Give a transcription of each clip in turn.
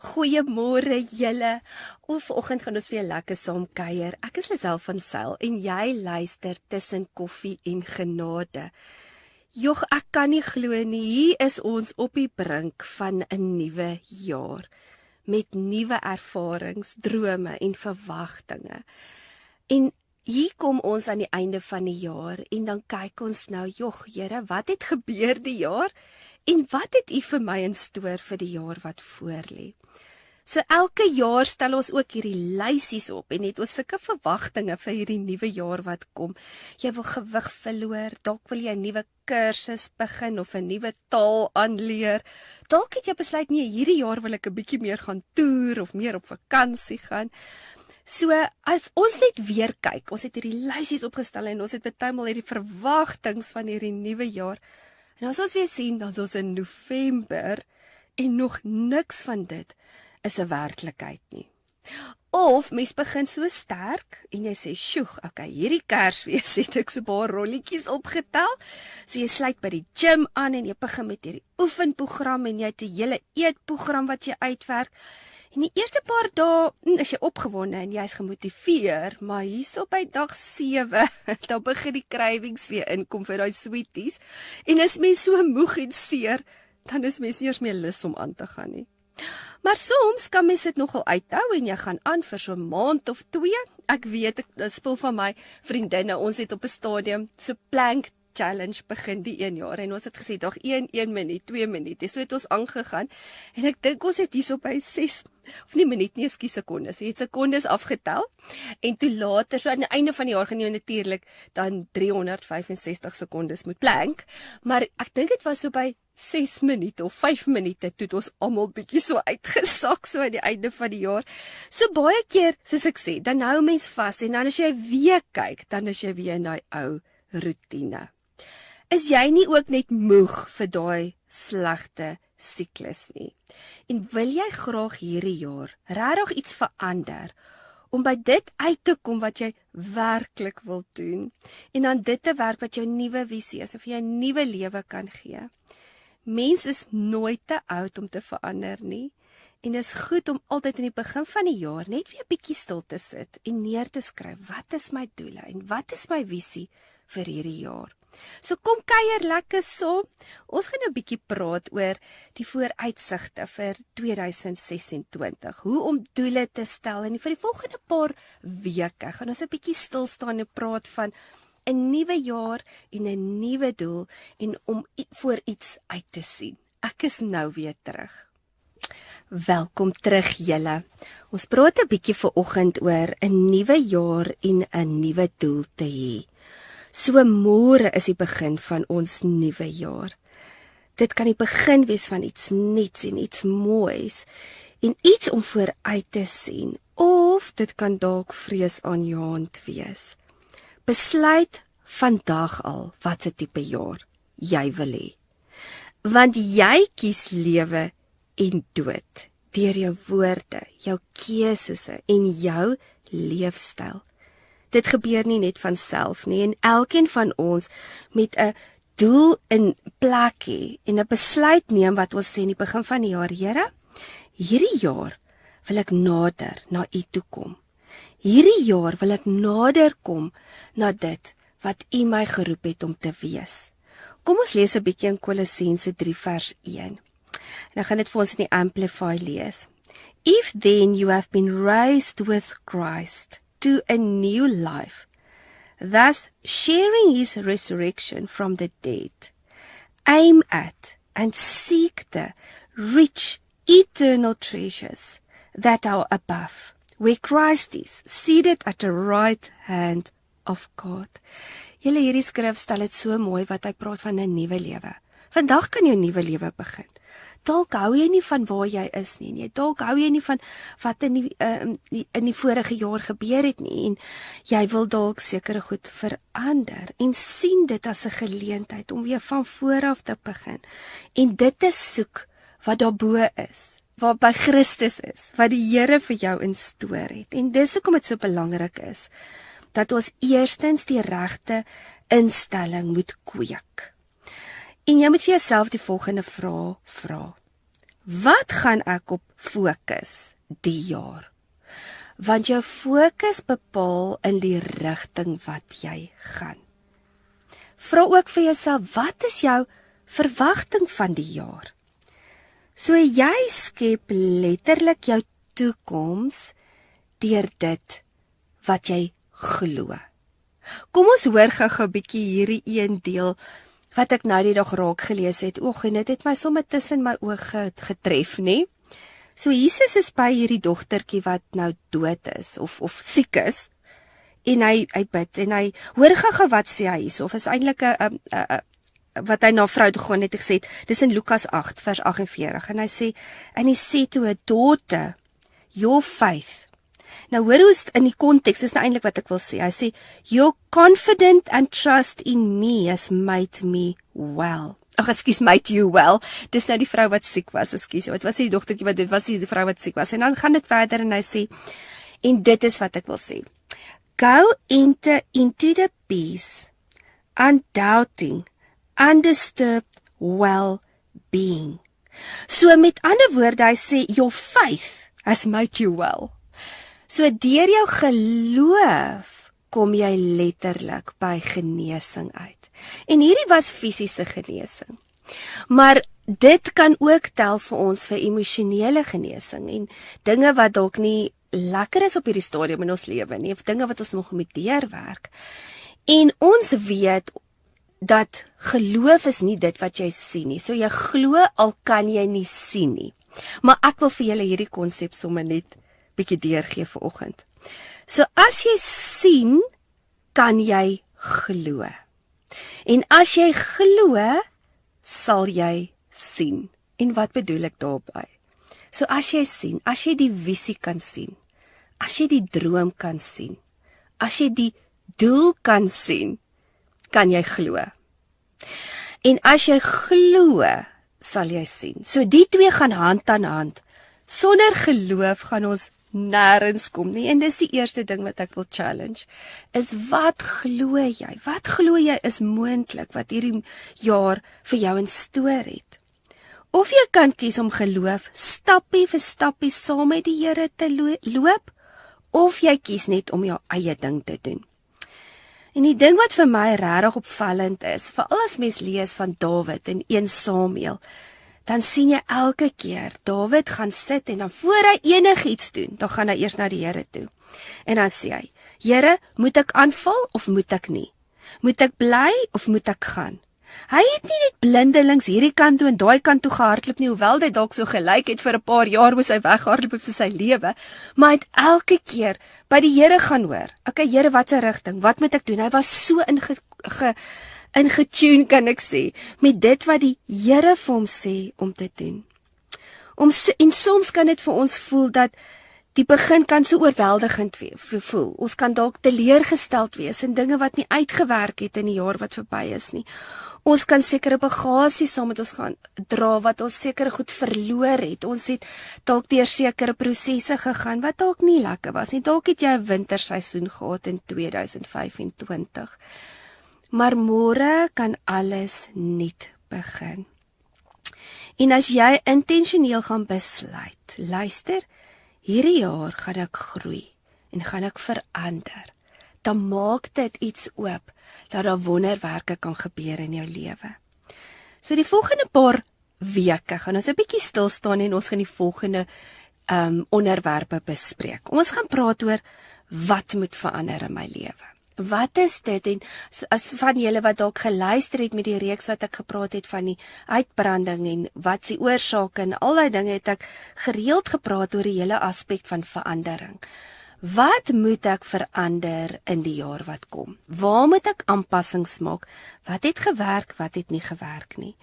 Goeiemôre julle. Vanoggend gaan ons weer lekker saam kuier. Ek is Lisel van Sail en jy luister tussen koffie en genade. Jog, ek kan nie glo nie. Hier is ons op die brink van 'n nuwe jaar met nuwe ervarings, drome en verwagtinge. En hier kom ons aan die einde van die jaar en dan kyk ons nou, jog, Here, wat het gebeur die jaar? En wat het U vir my in store vir die jaar wat voorlê? So elke jaar stel ons ook hierdie lysies op en het ons sulke verwagtinge vir hierdie nuwe jaar wat kom. Jy wil gewig verloor, dalk wil jy 'n nuwe kursus begin of 'n nuwe taal aanleer. Dalk het jy besluit nee, hierdie jaar wil ek 'n bietjie meer gaan toer of meer op vakansie gaan. So as ons net weer kyk, ons het hierdie lysies opgestel en ons het bytelmal hierdie verwagtinge van hierdie nuwe jaar. En as ons weer sien, dan is ons in November en nog niks van dit is 'n werklikheid nie. Of mens begin so sterk en jy sê, "Sjoeg, okay, hierdie Kersfees het ek so 'n paar rolletjies opgetel." So jy sluit by die gym aan en jy begin met hierdie oefenprogram en jy het 'n hele eetprogram wat jy uitwerk. En die eerste paar dae is jy opgewonde en jy's gemotiveer, maar hierso by dag 7, dan begin die cravings weer inkom vir daai sweeties. En as mens so moeg en seer, dan is mens nie eers meer lus om aan te gaan nie. Maar soms kan mens dit nogal uithou en jy gaan aan vir so 'n maand of 2. Ek weet, ek spul van my vriendinne, ons het op 'n stadium so plank challenge begin die 1 jaar en ons het gesê dag 1 minuut, 2 minute. So het ons aangegaan en ek dink ons het hierso by 6 of nie minuut nie, sekondes. Jy het sekondes afgetel en toe later, so aan die einde van die jaar gaan jy natuurlik dan 365 sekondes moet plank, maar ek dink dit was so by 6 minute of 5 minute toe het ons almal bietjie so uitgesak so aan die einde van die jaar. So baie keer, soos ek sê, dan hou mens vas en dan as jy weer kyk, dan is jy weer in daai ou rotine. Is jy nie ook net moeg vir daai slegte siklus nie? En wil jy graag hierdie jaar regtig iets verander om by dit uit te kom wat jy werklik wil doen en dan dit te werk wat jou nuwe visie is of jy 'n nuwe lewe kan gee? Mens is nooit te oud om te verander nie. En dit is goed om altyd in die begin van die jaar net weer 'n bietjie stil te sit en neer te skryf, wat is my doele en wat is my visie vir hierdie jaar? So kom kuier lekker saam. Ons gaan nou 'n bietjie praat oor die vooruitsigte vir 2026. Hoe om doele te stel en vir die volgende paar weke gaan ons 'n bietjie stil staan en praat van 'n nuwe jaar en 'n nuwe doel en om voor iets uit te sien. Ek is nou weer terug. Welkom terug julle. Ons praat 'n bietjie vanoggend oor 'n nuwe jaar en 'n nuwe doel te hê. So môre is die begin van ons nuwe jaar. Dit kan die begin wees van iets nuuts en iets moois en iets om vooruit te sien, of dit kan dalk vreesaanjaend wees. Besluit vandag al wat 'n tipe jaar jy wil hê. Want jy kies lewe en dood deur jou woorde, jou keuses en jou leefstyl. Dit gebeur nie net van self nie en elkeen van ons met 'n doel in plek hê en 'n besluit neem wat ons sê in die begin van die jaar, Here, hierdie jaar wil ek nader na U toe kom. Hierdie jaar wil ek nader kom na dit wat U my geroep het om te wees. Kom ons lees 'n bietjie in Kolossense 3 vers 1. En ek gaan dit vir ons in die Amplify lees. If then you have been raised with Christ to a new life, thus sharing His resurrection from the dead, aim at and seek the rich eternal treasures that are above, where Christ is, seated at the right hand of God. Julle, hierdie skrif stel dit so mooi wat hy praat van 'n nuwe lewe. Vandag kan jou nuwe lewe begin. Dalk hou jy nie van waar jy is nie. Dalk hou jy nie van wat in die vorige jaar gebeur het nie. En jy wil dalk sekere goed verander en sien dit as 'n geleentheid om weer van voor af te begin. En dit te soek wat daarbo is, wat by Christus is, wat die Here vir jou instoor het. En dis hoekom dit so belangrik is dat ons eerstens die regte instelling moet kweek. En jy moet vir jouself die volgende vraag vra. wat gaan ek op fokus die jaar? Want jou fokus bepaal in die rigting wat jy gaan. Vra ook vir jouself, wat is jou verwagting van die jaar? So jy skep letterlik jou toekoms deur dit wat jy glo. Kom ons hoor gou-gou 'n bietjie hierdie een deel wat ek nou die dag raak gelees het. En dit het my sommer tussen my oë getref, nê? So Jesus is by hierdie dogtertjie wat nou dood is of siek is. En hy bid en hy hoor gou wat sê hy hierso, of is eintlik 'n wat hy na vrou toe gaan het gesê, dis in Lukas 8 vers 48 en hy sê to her daughter, your faith. Nou hoor hoe in die konteks, dis nou eintlik wat ek wil sê. Hy sê your confidence and trust in me has made me well. Made you well. Dis nou die vrou wat siek was, wat was die dogtertjie wat dit was die vrou wat siek was. En dan gaan dit verder en hy sê, en dit is wat ek wil sê. Go enter into the peace, undoubting, undisturbed well-being. So met ander woorde, hy sê, your faith has made you well. So deur jou geloof kom jy letterlik by genesing uit. En hierdie was fisiese genesing. Maar dit kan ook tel vir ons vir emosionele genesing en dinge wat dalk nie lekker is op hierdie stadium in ons lewe nie, of dinge wat ons nog moet deurwerk. En ons weet dat geloof is nie dit wat jy sien nie. So jy glo al kan jy nie sien nie. Maar ek wil vir julle hierdie konsep sommer net bietjie deurgee vanoggend. So as jy sien, kan jy glo. En as jy glo, sal jy sien. En wat bedoel ek daarby? So as jy sien, as jy die visie kan sien, as jy die droom kan sien, as jy die doel kan sien, kan jy glo. En as jy glo, sal jy sien. So die twee gaan hand aan hand. Sonder geloof gaan ons nêrens kom nie. En dis die eerste ding wat ek wil challenge, is wat glo jy? Wat glo jy is moontlik wat hierdie jaar vir jou in stoor het? Of jy kan kies om geloof stappie vir stappie saam met die Here te loop, of jy kies net om jou eie ding te doen. En die ding wat vir my regtig opvallend is, veral as mens lees van Dawid in 1 Samuel, dan sien jy elke keer, Dawid gaan sit en dan voor hy enigiets doen, dan gaan hy eers na die Here toe. En dan sê hy, Here, moet ek aanval of moet ek nie? Moet ek bly of moet ek gaan? Hy het nie net blindelings hierdie kant toe en daai kant toe gehardloop nie, hoewel dit dalk so gelyk het vir 'n paar jaar moes hy weghardloop vir sy lewe, maar hy het elke keer by die Here gaan hoor. Okay, Here, wat se rigting? Wat moet ek doen? Hy was so ingetune, kan ek sê, met dit wat die Here vir hom sê om te doen. En soms kan dit vir ons voel dat die begin kan so oorweldigend voel. Ons kan dalk teleurgesteld wees in dinge wat nie uitgewerk het in die jaar wat verby is nie. Ons kan sekere bagasie saam met ons gaan dra wat ons sekere goed verloor het. Ons het dalk deur sekere prosesse gegaan wat dalk nie lekker was nie. Dalk het jy 'n winterseisoen gehad in 2025. Maar môre kan alles nuut begin. En as jy intentioneel gaan besluit, luister, hierdie jaar gaan ek groei en gaan ek verander, dan maak dit iets oop dat daar wonderwerke kan gebeur in jou lewe. So die volgende paar weke gaan ons 'n bietjie stil staan en ons gaan die volgende onderwerpe bespreek. Ons gaan praat oor wat moet verander in my lewe. Wat is dit? En as van julle wat dalk geluister het met die reeks wat ek gepraat het van die uitbranding en wat se oorsake en al daai dinge, het ek gereeld gepraat oor die hele aspek van verandering. Wat moet ek verander in die jaar wat kom? Waar moet ek aanpassings maak? Wat het gewerk, wat het nie gewerk nie?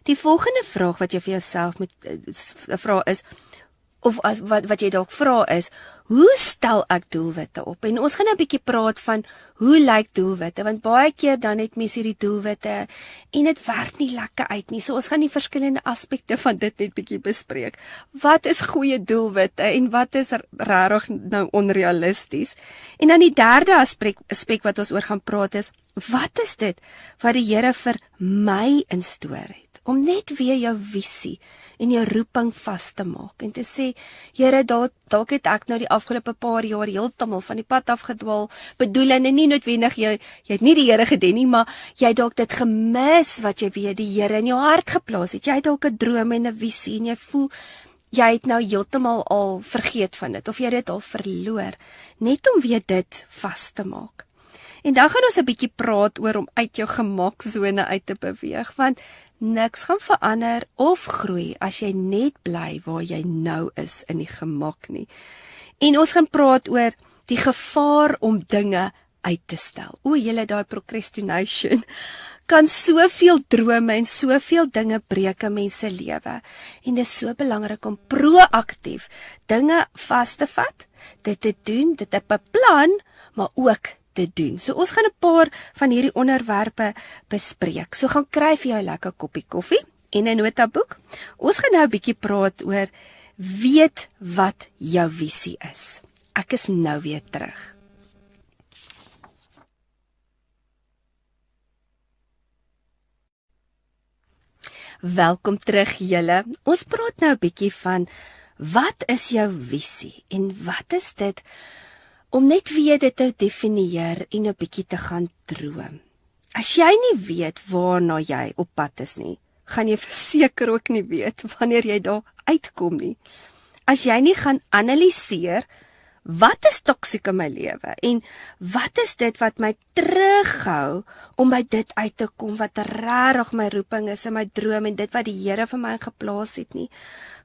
Die volgende vraag wat jy vir jouself moet vra is, of wat jy dalk vra is, hoe stel ek doelwitte op? En ons gaan 'n bietjie praat van hoe lyk doelwitte, want baie keer dan het mense hierdie doelwitte en dit werk nie lekker uit nie. So ons gaan die verskillende aspekte van dit net bietjie bespreek. Wat is goeie doelwitte en wat is regtig nou onrealisties? En dan die derde aspek wat ons oor gaan praat is, wat is dit wat die Here vir my instoor het? om net weer jou visie en jou roeping vas te maak en te sê, Here, dalk het ek nou die afgelope paar jaar heeltemal van die pad afgedwaal, bedoel en nie noodwendig jy het nie die Here gedien nie, maar jy dalk dit gemis wat jy weer die Here in jou hart geplaas het. Jy het dalk 'n droom en 'n visie en jy voel jy het nou heeltemal al vergeet van dit of jy het dit al verloor, net om weer dit vas te maak. En dan gaan ons 'n bietjie praat oor om uit jou gemaksone uit te beweeg, want niks gaan verander of groei as jy net bly waar jy nou is in die gemak nie. En ons gaan praat oor die gevaar om dinge uit te stel. O, julle daai procrastination kan soveel drome en soveel dinge breek in mense lewe. En dit is so belangrik om proaktief dinge vas te vat, dit te doen, dit te beplan, maar ook te doen. So ons gaan 'n paar van hierdie onderwerpe bespreek. So gaan kry vir jou 'n lekker koppie koffie en 'n notaboek. Ons gaan nou 'n bietjie praat oor weet wat jou visie is. Ek is nou weer terug. Welkom terug julle. Ons praat nou 'n bietjie van wat is jou visie en wat is dit om net weer dit te definieer en 'n bietjie te gaan droom. As jy nie weet waarna jy op pad is nie, gaan jy verseker ook nie weet wanneer jy daar uitkom nie. As jy nie gaan analiseer wat is toksiek in my lewe en wat is dit wat my terughou om by dit uit te kom wat regtig my roeping is en my droom en dit wat die Here vir my geplaas het nie,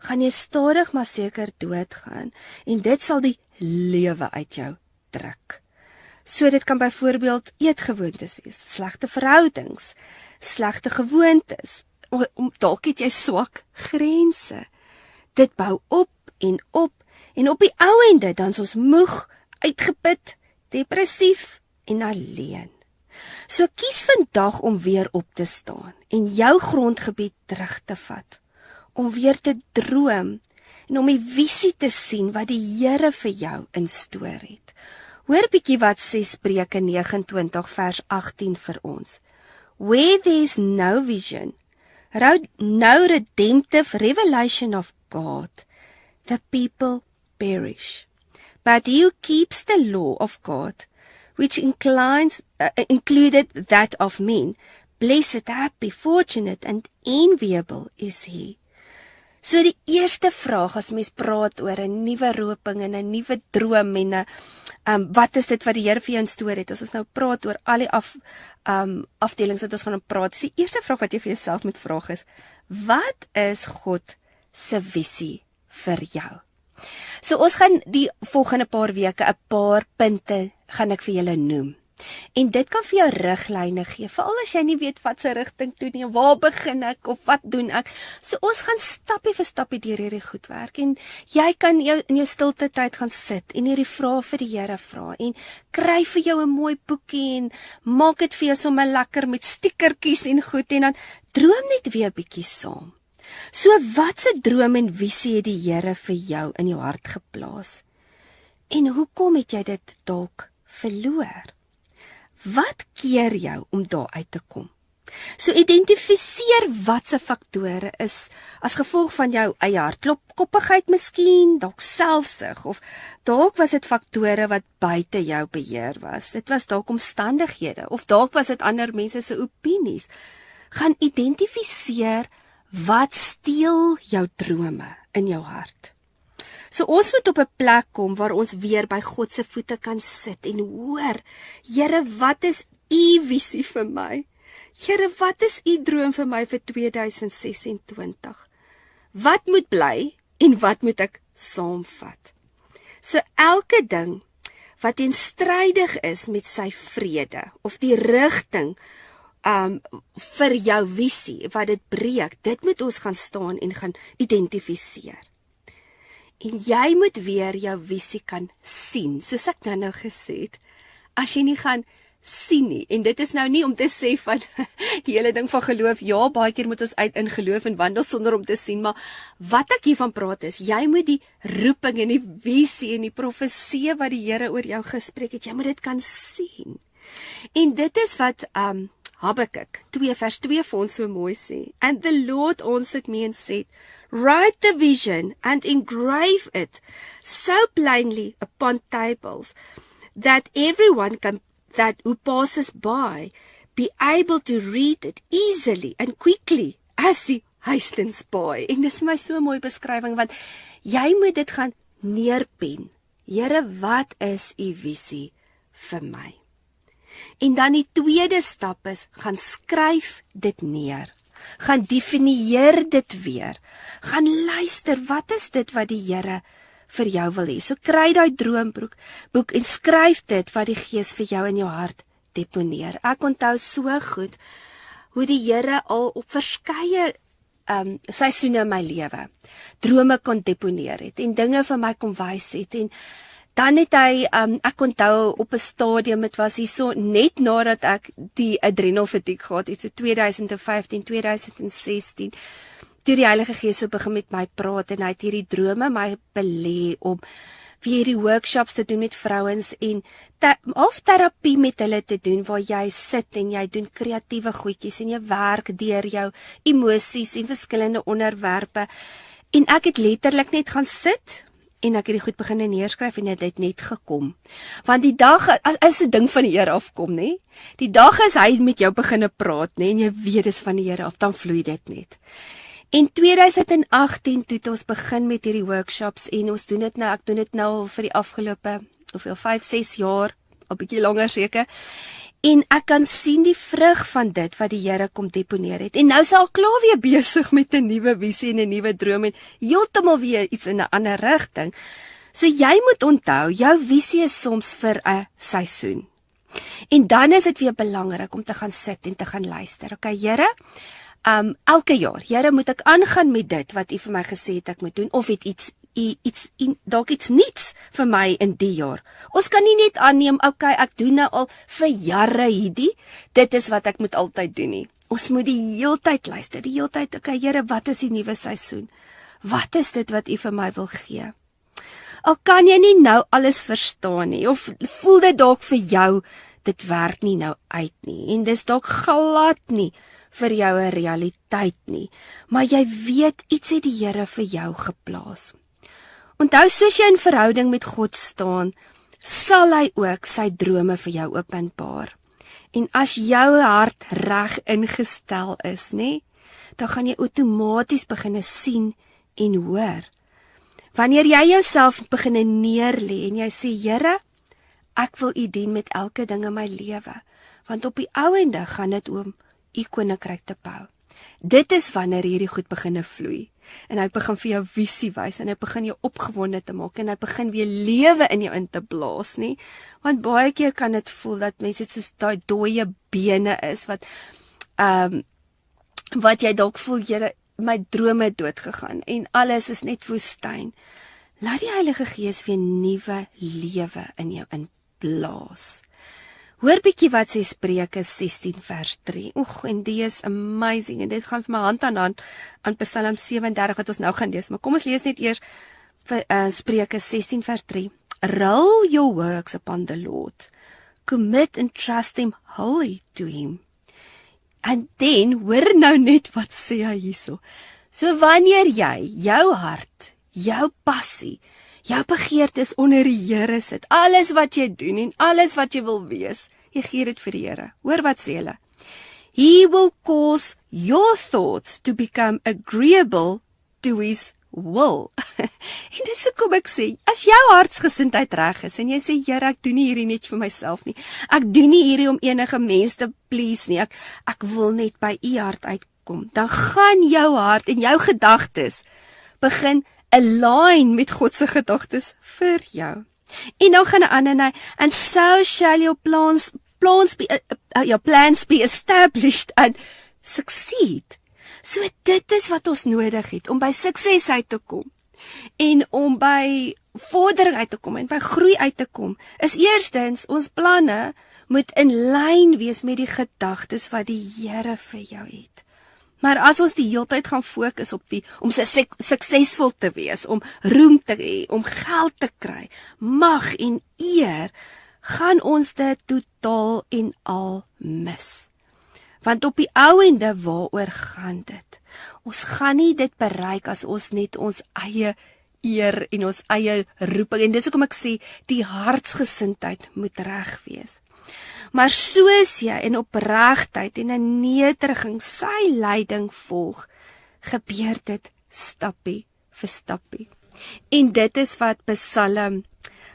gaan jy stadig maar seker doodgaan en dit sal die lewe uit jou druk. So dit kan byvoorbeeld eetgewoontes wees, slegte verhoudings, slegte gewoontes, dalk het jy swak grense. Dit bou op en op die ou ende dan is ons moeg, uitgeput, depressief en alleen. So kies vandag om weer op te staan en jou grondgebied terug te vat, om weer te droom en om die visie te sien wat die Here vir jou instoor het. Hoor bietjie wat sê Spreuke 29 vers 18 vir ons. Where there is no vision, no redemptive revelation of God, the people perish. But he who keeps the law of God, which included that of men, blessed, happy, fortunate and enviable is he. So die eerste vraag as mens praat oor 'n nuwe roeping en 'n nuwe droom en wat is dit wat die Here vir jou instoor het? As ons nou praat oor al die afdelings wat ons gaan praat, is die eerste vraag wat jy vir jouself moet vra is, wat is God se visie vir jou? So ons gaan die volgende paar weke 'n paar punte gaan ek vir julle noem. En dit kan vir jou riglyne gee, veral as jy nie weet wat se rigting toe nie, waar begin ek of wat doen ek. So ons gaan stappie vir stappie deur hierdie goed werk en jy kan in jou stilte tyd gaan sit en hierdie vrae vir die Here vra en kry vir jou 'n mooi boekie en maak dit vir jou sommer lekker met stickertjies en goed en dan droom net weer 'n bietjie saam. So wat se droom en visie het die Here vir jou in jou hart geplaas? En hoekom het jy dit dalk verloor? Wat keer jou om daar uit te kom? So identifiseer wat se faktore is as gevolg van jou eie hardkoppigheid miskien, dalk selfsug of dalk was dit faktore wat buite jou beheer was. Dit was dalk omstandighede of dalk was dit ander mense se opinies. Gaan identifiseer wat steel jou drome in jou hart. So ons moet op 'n plek kom waar ons weer by God se voete kan sit en hoor, Here, wat is u visie vir my? Here, wat is u droom vir my vir 2026? Wat moet bly en wat moet ek saamvat? So elke ding wat teenstrydig is met sy vrede of die rigting vir jou visie wat dit breek, dit moet ons gaan staan en gaan identifiseer. En jy moet weer jou visie kan sien, soos ek nou gesê het, as jy nie gaan sien nie, en dit is nou nie om te sê van die hele ding van geloof, ja, baie keer moet ons uit in geloof en wandel sonder om te sien, maar wat ek hiervan praat is, jy moet die roeping en die visie en die profesie wat die Here oor jou gespreek het, jy moet dit kan sien. En dit is wat Habakuk 2 vers 2 vir ons so mooi sê. And the Lord answered me and said, write the vision and engrave it so plainly upon tables that everyone who passes by be able to read it easily and quickly as he hastens by. En dis my so mooi beskrywing, want jy moet dit gaan neerpen. Here, wat is u visie vir my? En dan die tweede stap is, gaan skryf dit neer. Gaan definieer dit weer. Gaan luister, wat is dit wat die Here vir jou wil hê? So kry daai droomboek en skryf dit wat die Gees vir jou in jou hart deponeer. Ek onthou so goed hoe die Here al op verskeie seisoene in my lewe drome kon deponeer het en dinge vir my kom wys het. En dan het hy, ek onthou op 'n stadium, het was hierso net nadat ek die adrenal fatigue gehad het, so 2015, 2016, toe die Heilige Gees so begin met my praat en hy het hierdie drome my belê om weer hierdie workshops te doen met vrouens en terapie met hulle te doen, waar jy sit en jy doen kreatiewe goedjies en jy werk deur jou emosies en verskillende onderwerpe. En ek het letterlik net gaan sit en ek het die goed begin neerskryf en dit net gekom. Want die dag, as 'n ding van die Here afkom, nê? Die dag as hy met jou begin praat, nê, en jy weet dis van die Here af, dan vloei dit net. In 2018 toe het ons begin met hierdie workshops en ons doen dit nou, ek doen dit nou vir die afgelope, 5-6 jaar, al bietjie langer seker. En ek kan sien die vrug van dit wat die Here kom deponeer het. En nou is hy al klaar weer besig met 'n nuwe visie en 'n nuwe droom en heeltemal weer iets in 'n ander rigting. So jy moet onthou, jou visie is soms vir 'n seisoen. En dan is dit weer belangrik om te gaan sit en te gaan luister. Okay, Here, elke jaar, Here, moet ek aangaan met dit wat U vir my gesê het ek moet doen, of het dalk iets niets vir my in die jaar. Ons kan nie net aanneem, okay, ek doen nou al vir jare hierdie, dit is wat ek moet altyd doen nie. Ons moet die heeltyd luister, die heeltyd, okay, Here, wat is die nuwe seisoen? Wat is dit wat U vir my wil gee? Al kan jy nie nou alles verstaan nie, of voel dit dalk vir jou, dit werk nie nou uit nie, en dis dalk glad nie vir jou 'n realiteit nie, maar jy weet, iets het die Here vir jou geplaas. Onthou, soos jy in verhouding met God staan, sal hy ook sy drome vir jou openbaar. En as jou hart reg ingestel is, nê, dan gaan jy outomaties begin sien en hoor. Wanneer jy jouself begin neerlê en jy sê, Here, ek wil U dien met elke ding in my lewe, want op die ou ende gaan dit om U koninkryk te bou. Dit is wanneer hierdie goed begin vloei. En hy begin vir jou visie wys en hy begin jou opgewonde te maak en hy begin weer lewe in jou in te blaas, nie? Want baie keer kan dit voel dat mense soos daai dooie bene is wat jy dalk voel, Here, my drome het dood gegaan en alles is net woestyn. Laat die Heilige Gees weer nuwe lewe in jou inblaas. Hoor bietjie wat sê Spreuke 16 vers 3. Oeg, en die is amazing, en dit gaan vir my hand aan hand aan Psalm 37 wat ons nou gaan lees, maar kom ons lees net eers Spreuke 16 vers 3. Roll your works upon the Lord, commit and trust Him wholly to Him. And then, hoor nou net wat sê hy hierso. So wanneer jy jou hart, jou passie, jou begeertes onder die Here sit, alles wat jy doen en alles wat jy wil wees, jy gee dit vir die Here. Hoor wat sê hulle? He will cause your thoughts to become agreeable to His will. En dis hoekom ek sê, as jou hartsgesindheid reg is, en jy sê, Here, ek doen nie hierdie net vir myself nie, ek doen nie hierdie om enige mens te please nie, ek wil net by U hart uitkom, dan gaan jou hart en jou gedagtes begin align met God se gedagtes vir jou. En dan gaan 'n ander, and so shall your plans be established and succeed. So dit is wat ons nodig het om by sukses uit te kom en om by vordering uit te kom en by groei uit te kom. Is eerstens ons planne moet in lyn wees met die gedagtes wat die Here vir jou het. Maar as ons die hele tyd gaan fokus op om suksesvol te wees, om roem te hê, om geld te kry, mag en eer, gaan ons dit totaal en al mis. Want op die ouende, waaroor gaan dit? Ons gaan nie dit bereik as ons net ons eie eer en ons eie roeping, en dis hoekom ek sê, die hartsgesindheid moet reg wees. Maar soos jy in opregtheid en in nederiging sy leiding volg, gebeur dit stappie vir stappie. En dit is wat Psalm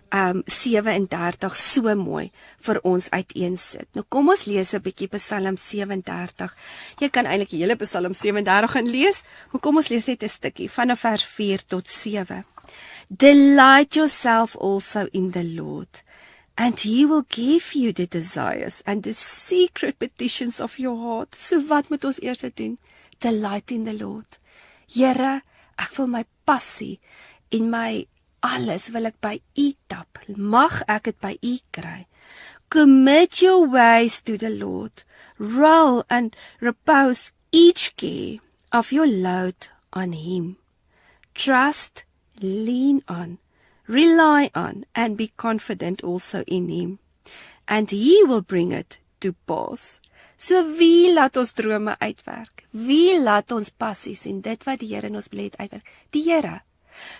37 so mooi vir ons uiteensit. Nou kom ons lees 'n bietjie Psalm 37. Jy kan eintlik die hele Psalm 37 gaan lees, maar kom ons lees net 'n stukkie vanaf vers 4 tot 7. Delight yourself also in the Lord, and he will give you the desires and the secret petitions of your heart. So wat moet ons eers doen? Delight in the Lord. Here, ek wil my passie en my alles wil ek by U tap. Mag ek dit by U kry. Commit your ways to the Lord. Roll and repose each care of your load on Him. Trust, lean on, rely on, and be confident also in Him. And He will bring it to pass. So wie laat ons drome uitwerk? Wie laat ons passies en dit wat die Here in ons wil hê uitwerk? Die Here.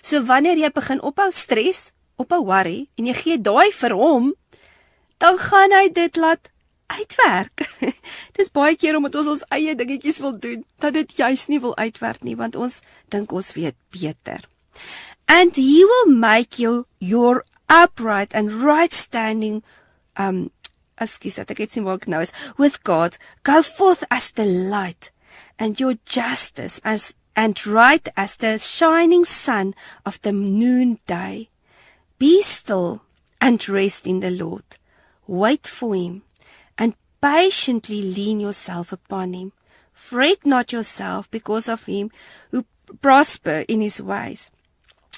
So wanneer jy begin ophou stres, ophou worry en jy gee daai vir hom, dan gaan hy dit laat uitwerk. Dis baie keer omdat ons eie dingetjies wil doen, dat dit juis nie wil uitwerk nie, want ons dink ons weet beter. And He will make you your upright and right standing with God go forth as the light, and your justice and right as the shining sun of the noonday. Be still and rest in the Lord. Wait for Him, and patiently lean yourself upon Him. Fret not yourself because of him who prosper in his ways,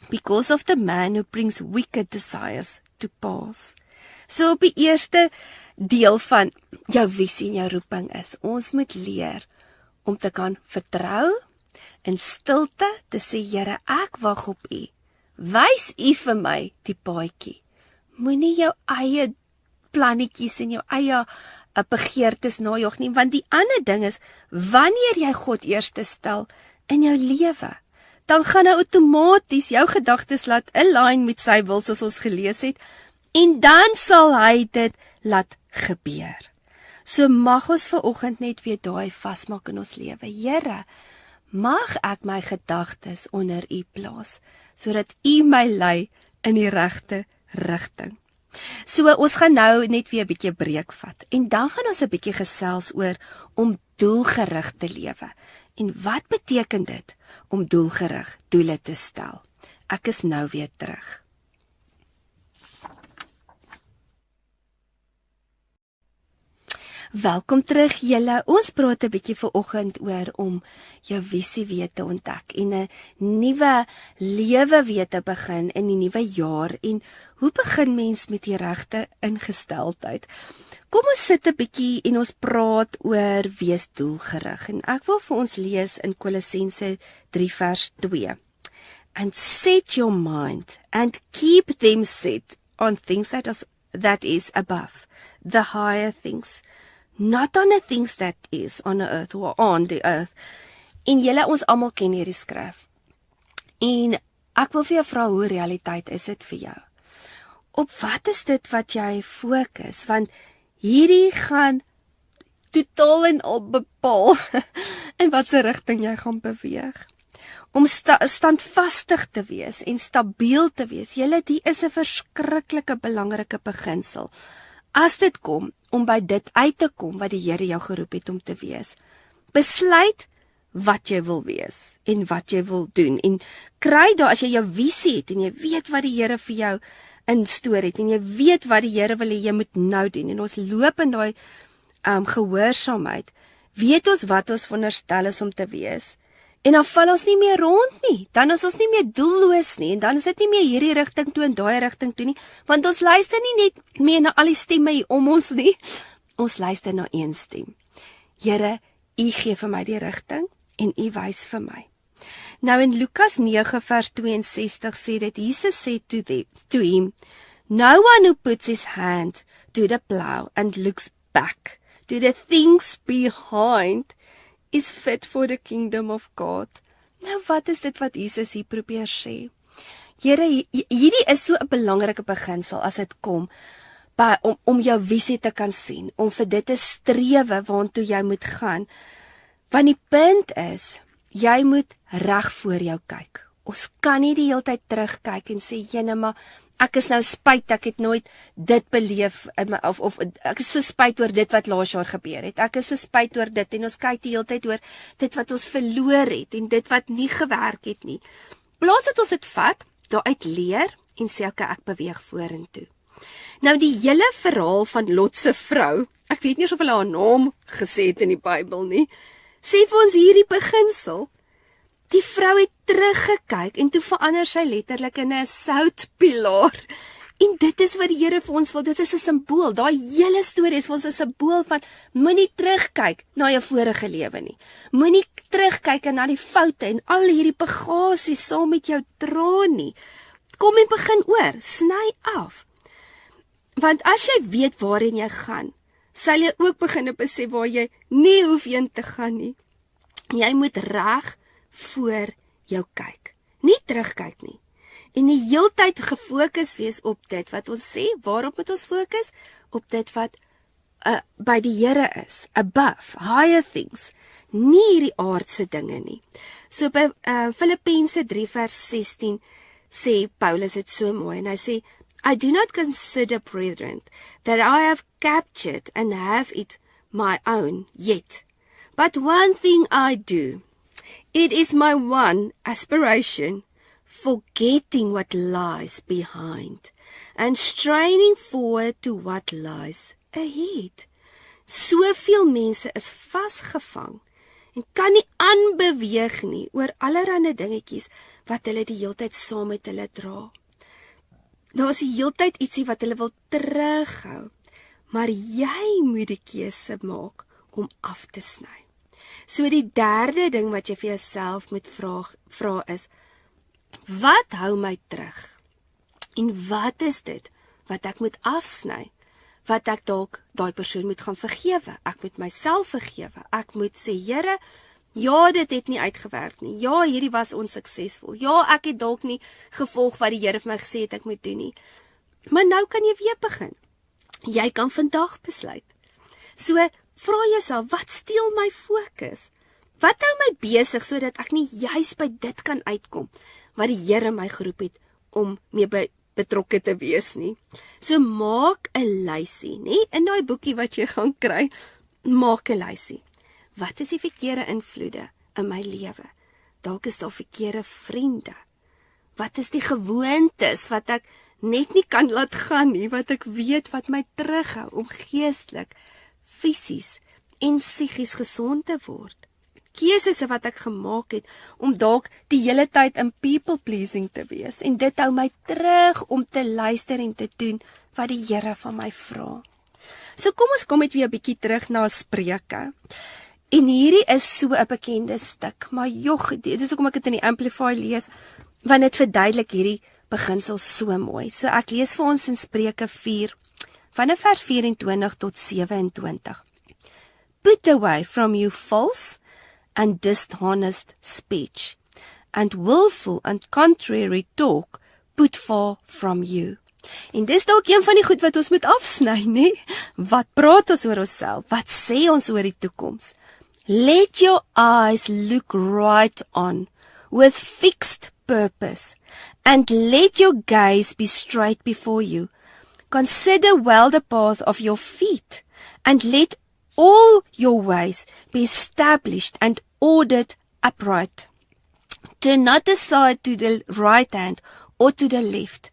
because of the man who brings wicked desires to pass. So op die eerste deel van jou visie en jou roeping is, ons moet leer om te kan vertrou, in stilte te sê, Here, ek wag op U. Wys U vir my die paadjie. Moenie jou eie plannetjies en jou eie begeertes najag nie, want die ander ding is, wanneer jy God eerste stel in jou lewe, dan gaan hy outomaties jou gedagtes laat align met sy wil, soos ons gelees het, en dan sal hy dit laat gebeur. So mag ons vanoggend net weer daai vasmaak in ons lewe. Here, mag ek my gedagtes onder U plaas, sodat U my lei in die regte rigting. So ons gaan nou net weer 'n bietjie breek vat, en dan gaan ons 'n bietjie gesels oor om doelgerig te lewe. En wat beteken dit om doelgerig doele te stel? Ek is nou weer terug. Welkom terug julle. Ons praat 'n bietjie vanoggend oor om jou visie weer te ontdek en 'n nuwe lewe weer te begin in die nuwe jaar. En hoe begin mens met die regte ingesteldheid? Kom ons sit 'n bietjie en ons praat oor wees doelgerig. En ek wil vir ons lees in Kolossense 3 vers 2. And set your mind and keep them set on things that is above, the higher things, not on the things that is on the earth or on the earth. En julle, ons almal ken hierdie skrif. En ek wil vir jou vra, hoe realiteit is dit vir jou? Op wat is dit wat jy fokus? Want hierdie gaan totaal en al bepaal in watse rigting jy gaan beweeg. Om standvastig te wees en stabiel te wees, julle, die is 'n verskriklike belangrike beginsel. As dit kom om by dit uit te kom wat die Here jou geroep het om te wees. Besluit wat jy wil wees en wat jy wil doen. En kry daar, as jy jou visie het en jy weet wat die Here vir jou instoor het en jy weet wat die Here wil hê jy moet nou doen, en ons loop in daai gehoorsaamheid, weet ons wat ons veronderstel is om te wees. En dan val ons nie meer rond nie, dan is ons nie meer doelloos nie, en dan is dit nie meer hierdie rigting toe en daai rigting toe nie, want ons luister nie net meer na al die stemme hier om ons nie, ons luister na een stem. Here, U gee vir my die rigting, en U wys vir my. Nou in Lukas 9 vers 62 sê dit, Jesus said to him, no one who puts his hand to the plow and looks back to the things behind is fit for the kingdom of God. Nou wat is dit wat Jesus hier probeer sê? Here, hierdie is so 'n belangrike beginsel as dit kom om jou visie te kan sien, om vir dit te strewe waantoe jy moet gaan. Want die punt is, jy moet reg voor jou kyk. Ons kan nie die hele tyd terugkyk en sê, jene, maar ek is nou spyt, ek het nooit dit beleef, of ek is so spyt oor dit wat laas jaar gebeur het, ek is so spyt oor dit, en ons kyk die hele tyd oor dit wat ons verloor het, en dit wat nie gewerk het nie. Plaas dit ons het vat, daaruit leer, en sê, ek beweeg vorentoe. Nou die hele verhaal van Lot se vrou, ek weet nie of hulle haar naam gesê het in die Bybel nie, sê vir ons hierdie beginsel. Die vrou het teruggekyk en toe verander sy letterlik in 'n soutpilaar. En dit is wat die Here vir ons wil, dit is 'n simbool. Daai hele storie is vir ons 'n simbool van moenie terugkyk na jou vorige lewe nie. Moenie terugkyk na die foute en al hierdie bagasie saam met jou dra nie. Kom en begin oor, sny af. Want as jy weet waarheen jy gaan, sal jy ook begin besef waar jy nie hoef heen te gaan nie. Jy moet reg voor jou kyk, nie terugkyk nie. En die heeltyd gefokus wees op dit wat ons sê, waarop moet ons fokus? Op dit wat by die Here is, above, higher things, nie hierdie aardse dinge nie. So by Filippense 3 vers 16 sê Paulus dit so mooi, en hy sê, I do not consider, brethren, that I have captured and have it my own yet. But one thing I do, it is my one aspiration, forgetting what lies behind and straining forward to what lies ahead. Soveel mense is vasgevang en kan nie aanbeweeg nie oor allerlei dingetjies wat hulle die heeltyd saam met hulle dra. Daar is die heeltyd ietsie wat hulle wil terughou, maar jy moet die keuse maak om af te sny. So die derde ding wat jy vir jouself moet vra is, wat hou my terug? En wat is dit wat ek moet afsny? Wat ek dalk daai persoon moet gaan vergewe? Ek moet myself vergewe. Ek moet sê, Here, ja, dit het nie uitgewerk nie. Ja, hierdie was onsuksesvol. Ja, ek het dalk nie gevolg wat die Here vir my gesê het ek moet doen nie. Maar nou kan jy weer begin. Jy kan vandag besluit. So, vra jouself, wat steel my fokus? Wat hou my besig sodat ek nie juis by dit kan uitkom wat die Here my geroep het om mee betrokke te wees nie? So maak 'n lysie, nê? In daai boekie wat jy gaan kry, maak 'n lysie. Wat is die verkeerde invloede in my lewe? Dalk is daar verkeerde vriende. Wat is die gewoontes wat ek net nie kan laat gaan nie, wat ek weet wat my terughou om geestelik, fisies en psigies gesond te word? Keuses wat ek gemaak het om dalk die hele tyd in people pleasing te wees, en dit hou my terug om te luister en te doen wat die Here van my vra. So kom ons kom net weer 'n bietjie terug na Spreuke. En hierdie is so 'n bekende stuk, maar dit is hoekom ek dit in die Amplify lees, want dit verduidelik hierdie beginsel so mooi. So ek lees vir ons in Spreuke 4, vanaf vers 24 tot 27. Put away from you false and dishonest speech, and willful and contrary talk put far from you. En dis dalk een van die goed wat ons moet afsny, nee? Wat praat ons oor onsself? Wat sê ons oor die toekoms? Let your eyes look right on, with fixed purpose, and let your gaze be straight before you. Consider well the path of your feet, and let all your ways be established and ordered upright. Turn not aside to the right hand or to the left.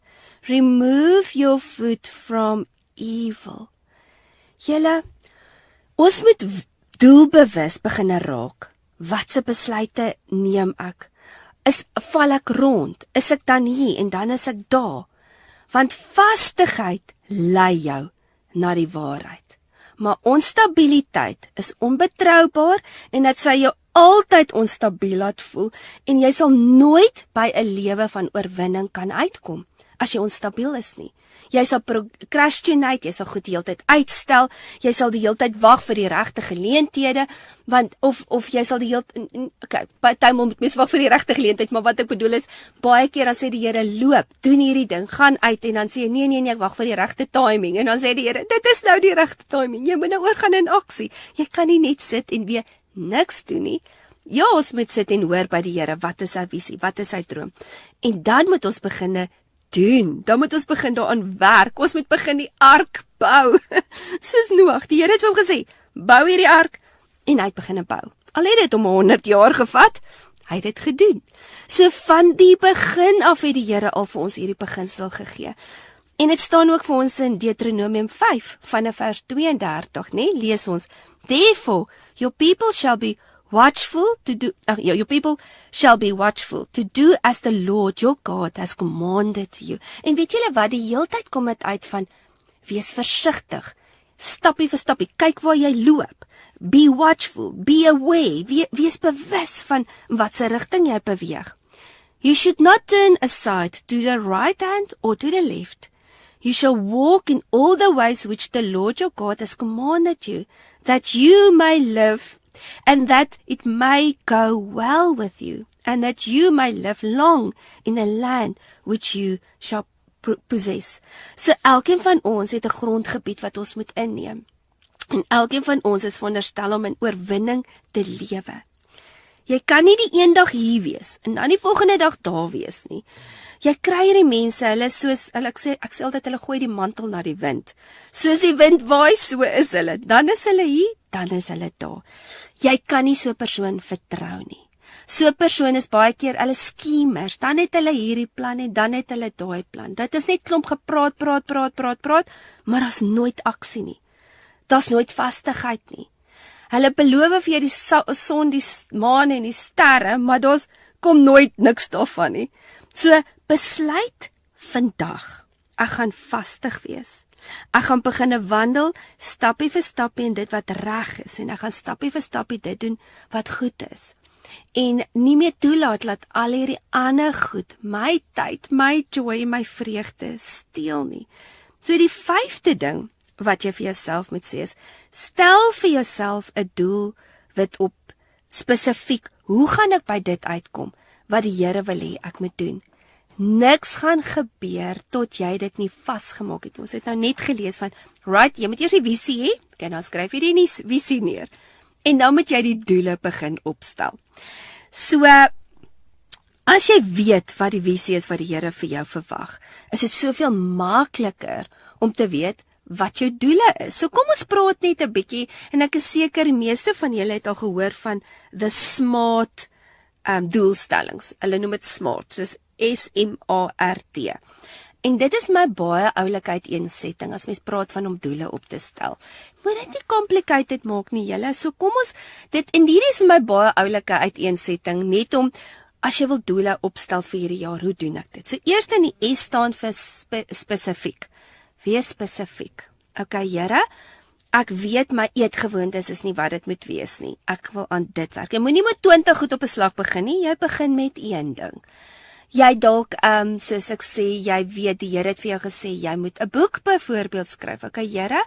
Remove your foot from evil. Julle, ons moet doelbewus begin raak. Watse besluite neem ek? Val ek rond? Is ek dan hier en dan is ek daar? Want vastigheid lei jou na die waarheid. Maar onstabiliteit is onbetroubaar en dit sal jou altyd onstabiel laat voel en jy sal nooit by 'n lewe van oorwinning kan uitkom as jy onstabiel is nie. Jy sal procrastinate, jy sal goed die hele tyd uitstel, jy sal die hele tyd wag vir die regte geleenthede, want of jy sal die hele partymal moet mens wag vir die regte geleentheid, maar wat ek bedoel is, baie keer dan sê die Here, loop, doen hierdie ding, gaan uit, en dan sê jy, nee, ek wag vir die regte timing, en dan sê die Here, dit is nou die regte timing, jy moet nou oorgaan in aksie. Jy kan nie net sit en weer niks doen nie. Ja, ons moet sit en hoor by die Here, wat is sy visie, wat is sy droom, en dan moet ons beginne doen, dan moet ons begin daaraan werk, ons moet begin die ark bou, soos Noag, die Here het hom gesê, bou hierdie ark, en hy het begin bou, al het dit hom 100 jaar gevat, hy het dit gedoen, so van die begin af het die Here al vir ons hierdie beginsel gegee, en dit staan ook vir ons in Deuteronomium 5, vanaf vers 32, nee, lees ons, therefore, your people shall be watchful to do as the Lord your God has commanded you. En weet julle wat, die heeltyd kom dit uit van, wees versigtig, stappie vir stappie, kyk waar jy loop, be watchful, be aware, wees bewus van wat se rigting jy beweeg. You should not turn aside to the right hand or to the left. You shall walk in all the ways which the Lord your God has commanded you, that you may live, and that it may go well with you, and that you may live long in the land which you shall possess. So elkeen van ons het 'n grondgebied wat ons moet inneem. En elkeen van ons is veronderstel om in oorwinning te lewe. Jy kan nie die een dag hier wees en dan die volgende dag daar wees nie. Jy kry hierdie mense, hulle soos, ek sê altyd, hulle gooi die mantel na die wind. Soos die wind waai, so is hulle. Dan is hulle hier, dan is hulle daar. Jy kan nie so 'n persoon vertrou nie. So 'n persoon is baie keer, hulle schemers, dan het hulle hierdie plan en dan het hulle daai plan. Dit is net klomp gepraat, maar daar's nooit aksie nie. Daar's nooit vastigheid nie. Hulle beloof vir jou die son, die maan en die sterre, maar daar's kom nooit niks daarvan nie. So besluit vandag, ek gaan vastig wees. Ek gaan begin wandel, stappie vir stappie in dit wat reg is, en ek gaan stappie vir stappie dit doen wat goed is. En nie meer toelaat dat al hierdie ander goed, my tyd, my joy, my vreugde steel nie. So die 5de ding wat jy vir jouself moet sê is, stel vir jouself 'n doel wat op spesifiek, hoe gaan ek by dit uitkom, wat die Here wil hê ek moet doen. Niks gaan gebeur tot jy dit nie vasgemaak het. Ons het nou net gelees van, right, jy moet eers die visie hê, en dan skryf jy die visie neer. En dan moet jy die doele begin opstel. So, as jy weet wat die visie is wat die Here vir jou verwag, is dit soveel makliker om te weet wat jou doele is. So kom ons praat net 'n bietjie, en ek is seker die meeste van julle het al gehoor van the SMART doelstellings. Hulle noem dit SMART, soos SMART. En dit is my baie oulike uiteensetting as mens praat van om doele op te stel. Moet dit nie complicated maak nie, julle. So kom ons en hierdie is my baie oulike uiteensetting, net om, as jy wil doele opstel vir hierdie jaar, hoe doen ek dit? So eerst in die S staan vir spesifiek. Wees spesifiek. Okay, Here, ek weet my eetgewoontes is nie wat dit moet wees nie. Ek wil aan dit werk. Jy moenie met 20 goed op 'n slag begin nie, jy begin met een ding. Jy dalk, soos ek sê, jy weet die Here het vir jou gesê, jy moet 'n boek byvoorbeeld skryf. Okay, Here,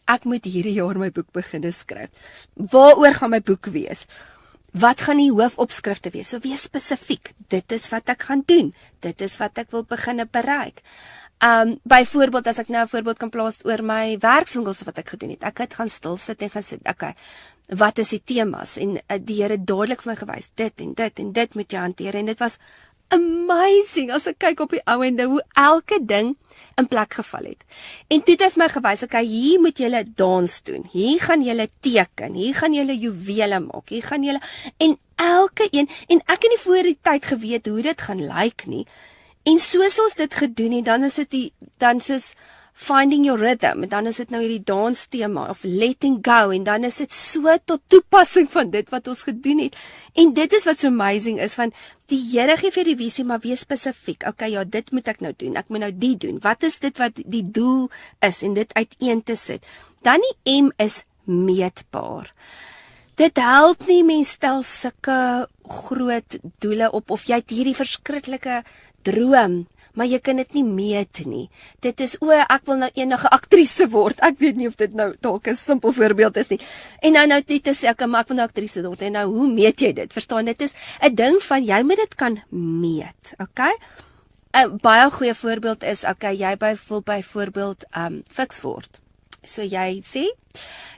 ek moet hierdie jaar my boek begin skryf. Waaroor gaan my boek wees? Wat gaan die hoofopskrifte wees? So wees spesifiek. Dit is wat ek gaan doen. Dit is wat ek wil begin bereik. Byvoorbeeld, as ek nou 'n voorbeeld kan plaas oor my werkswinkels wat ek gedoen het. Ek het gaan stil sit en gaan sê, okay, wat is die temas? En die Here dadelik vir my gewys, dit en dit en dit moet jy hanteer. En dit was amazing, as ek kyk op die ouende, hoe elke ding in plek geval het. En toe het hy vir my gewys, okay, hier moet julle dans doen, hier gaan julle teken, hier gaan julle juwele maak, hier gaan julle, en elke een, en ek het nie voor die tyd geweet hoe dit gaan lyk nie, en soos ons dit gedoen het, dan is dit dan soos finding your rhythm, en dan is dit nou hierdie dans tema, of letting go, en dan is dit so tot toepassing van dit wat ons gedoen het, en dit is wat so amazing is, van die Here gee vir die visie, maar wees spesifiek, okay, ja, dit moet ek nou doen, ek moet nou die doen, wat is dit wat die doel is, en dit uiteen te sit. Dan die M is meetbaar. Dit help nie, mens stel sulke groot doele op, of jy het hierdie verskriklike droom, maar jy kan dit nie meet nie. Dit is ek wil nou enige aktrise word. Ek weet nie of dit nou dalk 'n simpel voorbeeld is nie. En nou net te sê maar ek wil nou aktrise word. En nou hoe meet jy dit? Verstaan, dit is 'n ding van jy moet dit kan meet, okay? 'n Baie goeie voorbeeld is, okay, jy wil byvoorbeeld fiks word. So jy sê,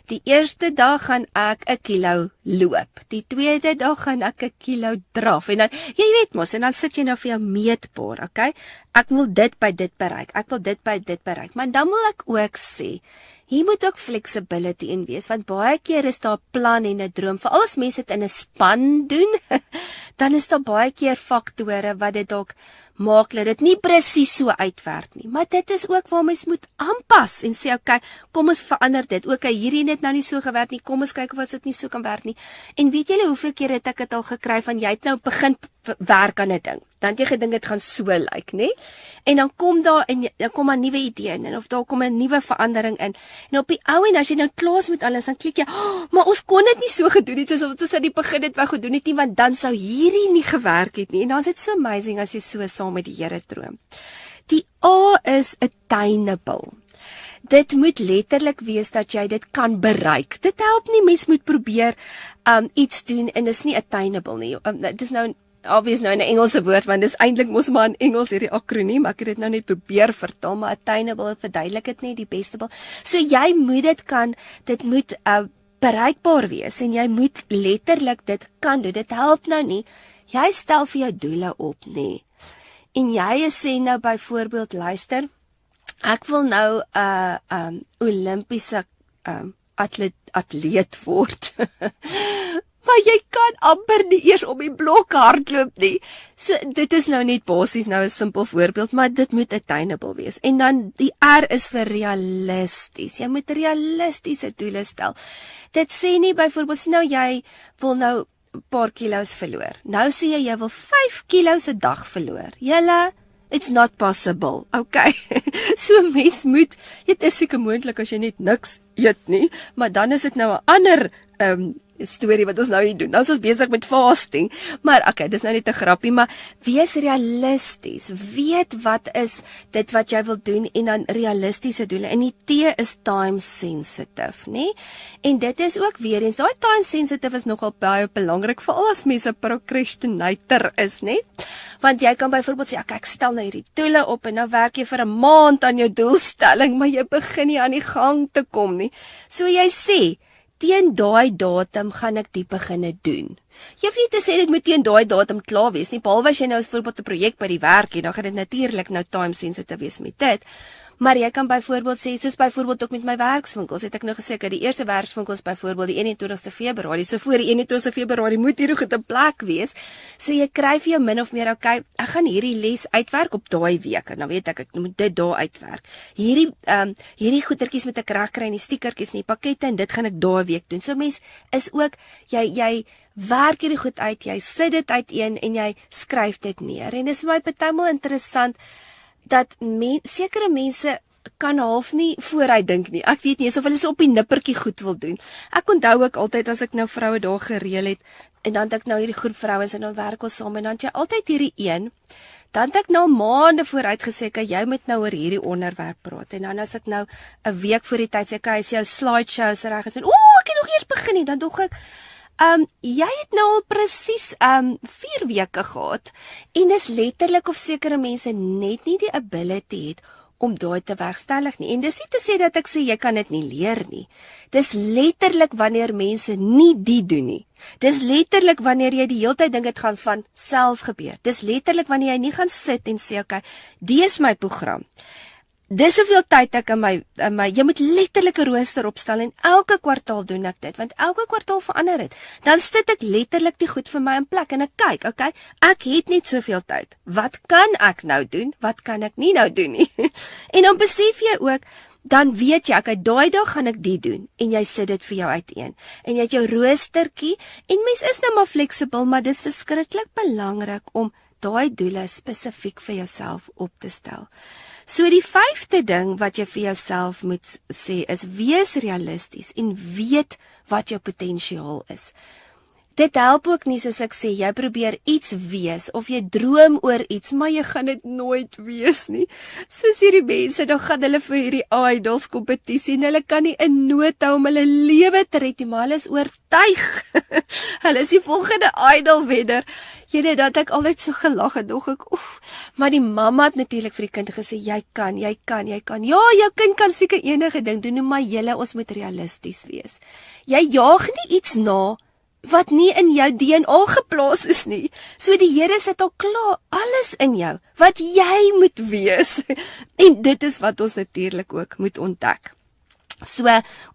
die eerste dag gaan ek 1 kilo loop. Die tweede dag gaan ek 1 kilo draf. En dan, jy weet mos, en dan sit jy nou vir jou meetbaar, okay? Ek wil dit by dit bereik. Ek wil dit by dit bereik. Maar dan wil ek ook sê, hier moet ook flexibility in wees, want baie keer is daar 'n plan en 'n droom. Veral as mense dit in 'n span doen, dan is daar baie keer faktore wat dit dalk maak dat dit nie presies so uitwerk nie. Maar dit is ook waar mens moet aanpas en sê, okay, kom ons verander dit. Okay, hierdie het nou nie so gewerk nie. Kom ons kyk of dit nie so kan werk nie. En weet julle hoeveel keer het ek dit al gekry van jy het nou begin werk aan 'n ding. Dan het jy gedink dit gaan so lyk, nê? En dan kom daar en dan kom 'n nuwe idee in of daar kom 'n nuwe verandering in. En op die ou en as jy nou klaar is met alles, dan klik jy, maar ons kon dit nie so gedoen het soos wat ons aan die begin dit wou gedoen het nie, want dan sou hierdie nie gewerk het nie. En dan is dit so amazing as jy so saam met die Here droom. Die A is attainable. Dit moet letterlik wees dat jy dit kan bereik. Dit help nie mens moet probeer iets doen en dis nie attainable nie. Dit is nou obvious nou in 'n Engelse woord, want dis eintlik mos maar in Engels hierdie akroniem. Ek het dit nou net probeer vertaal, maar attainable verduidelik dit net die beste. So jy moet dit kan, dit moet bereikbaar wees en jy moet letterlik dit kan doen. Dit help nou nie jy stel vir jou doele op nie. En jy sê nou byvoorbeeld, luister, ek wil nou 'n Olimpiese atleet word. Maar jy kan amper nie eers op die blok hardloop nie. So dit is nou net basies nou 'n simpel voorbeeld, maar dit moet attainable wees. En dan die R is vir realisties. Jy moet realistiese doele stel. Dit sê nie byvoorbeeld sien nou jy wil nou 'n paar kilos verloor. Nou sê jy wil 5 kilos 'n dag verloor. Julle, it's not possible. Okay. So mens moet, dit is seker moontlik as jy net niks eet nie, maar dan is dit nou 'n ander storie wat ons nou hier doen. Nou is ons besig met fasting, maar okay, dis nou net 'n grappie, maar wees realisties. Weet wat is dit wat jy wil doen en dan realistiese doele. En die T is time sensitive, nê? En dit is ook weer eens, daai time sensitive is nogal baie belangrik veral as mens 'n procrastinator is, nê? Want jy kan byvoorbeeld sê, ek stel nou hierdie doele op en nou werk jy vir 'n maand aan jou doelstelling, maar jy begin nie aan die gang te kom nie. So jy sê, teen daai datum gaan ek dit beginne doen. Jy hoef nie te sê dit moet teen daai datum klaar wees nie, behalwe as jy nou byvoorbeeld 'n projek by die werk het, dan gaan dit natuurlik nou time sensitive wees met dit. Maar jy kan byvoorbeeld sê, soos byvoorbeeld ook met my werkswinkels, het ek nou gesê, die eerste werkswinkel is byvoorbeeld die 21ste Februarie, so voor die 21ste Februarie moet hierdie goed 'n plek wees, so jy kry vir jou min of meer, okay, ek gaan hierdie les uitwerk op daai week, en dan weet ek moet dit daar uitwerk. Hierdie goedertjies moet ek reg kry, en die stiekertjies en die pakkette, en dit gaan ek daai week doen. So mens is ook, jy werk hierdie goed uit, jy sit dit uiteen, en jy skryf dit neer, en dis my partymal interessant, dat sekere mense kan half nie vooruit dink nie. Ek weet nie of hulle so op die nippertjie goed wil doen. Ek onthou ook altyd as ek nou vroue daar gereël het en dan het ek nou hierdie groep vrouens en dan werk ons saam en dan het jy altyd hierdie een. Dan het ek nou maande vooruit gesê, jy moet nou oor hierdie onderwerp praat. En dan as ek nou 'n week voor die tyd sê, is jou slideshows reg is en ek het nog eers begin nie, dan dog ek jy het nou al presies 4 weke gehad en dis letterlik of sekere mense net nie die ability het om daai te werkstellig nie. En dis nie te sê dat ek sê jy kan dit nie leer nie. Dis letterlik wanneer mense nie die doen nie. Dis letterlik wanneer jy die hele tyd dink dit gaan van self gebeur. Dis letterlik wanneer jy nie gaan sit en sê, okay, die is my program. Dis soveel tyd ek in my jy moet letterlik 'n rooster opstel en elke kwartaal doen ek dit, want elke kwartaal verander dit. Dan sit ek letterlik die goed vir my in plek en ek kyk, okay, ek het net soveel tyd. Wat kan ek nou doen? Wat kan ek nie nou doen nie? En dan besef jy ook, dan weet jy, okay, daai dag gaan ek dit doen en jy sit dit vir jou uiteen. En jy het jou roostertjie en mens is nou maar fleksibel, maar dis verskriklik belangrik om daai doele spesifiek vir jouself op te stel. So die 5de ding wat jy vir jouself moet sê is wees realisties en weet wat jou potensiaal is. Dit help ook nie soos ek sê, jy probeer iets wees of jy droom oor iets, maar jy gaan dit nooit wees nie. Soos hierdie mense, dan gaan hulle vir hierdie idols kompetisie en hulle kan nie 'n noot hou om hulle lewe te red nie, maar hulle is oortuig. Hulle is die volgende idol wenner. Jy dat ek altyd so gelag het, dog ek, maar die mamma het natuurlik vir die kind gesê, jy kan. Ja, jou kind kan seker enige ding doen, maar ons moet realisties wees. Jy jaag nie iets na wat nie in jou DNA geplaas is nie. So die Here sit al klaar alles in jou wat jy moet wees. En dit is wat ons natuurlik ook moet ontdek. So,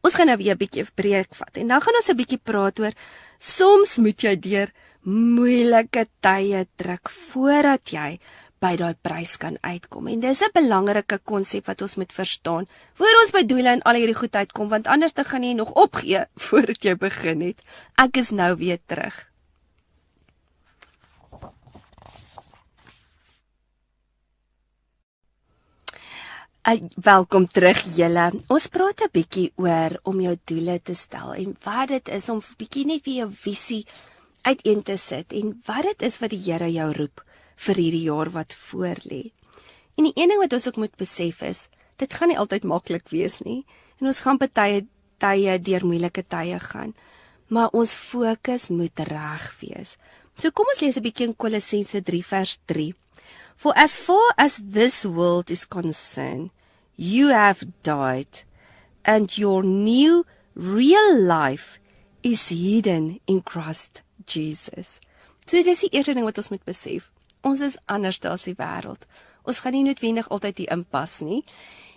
ons gaan nou weer 'n bietjie breek vat en dan gaan ons 'n bietjie praat oor soms moet jy deur moeilike tye druk voordat jy by daai prys kan uitkom. En dis 'n belangrike konsep wat ons moet verstaan voor ons by doele en al hierdie goed uitkom, want anders dan gaan jy nog opgee voordat jy begin het. Ek is nou weer terug. Welkom terug julle. Ons praat 'n bietjie oor om jou doele te stel en wat dit is om bietjie net vir jou visie uiteen te sit en wat dit is wat die Here jou roep vir hierdie jaar wat voorlê. En die een ding wat ons ook moet besef is, dit gaan nie altyd maklik wees nie. En ons gaan baie tye deur moeilike tye gaan, maar ons fokus moet reg wees. So kom ons lees 'n bietjie in Kolossense 3 vers 3. For as far as this world is concerned, you have died, and your new real life is hidden in Christ Jesus. So dit is die eerste ding wat ons moet besef. Ons is anders as die wêreld. Ons gaan nie noodwendig altyd hier inpas nie.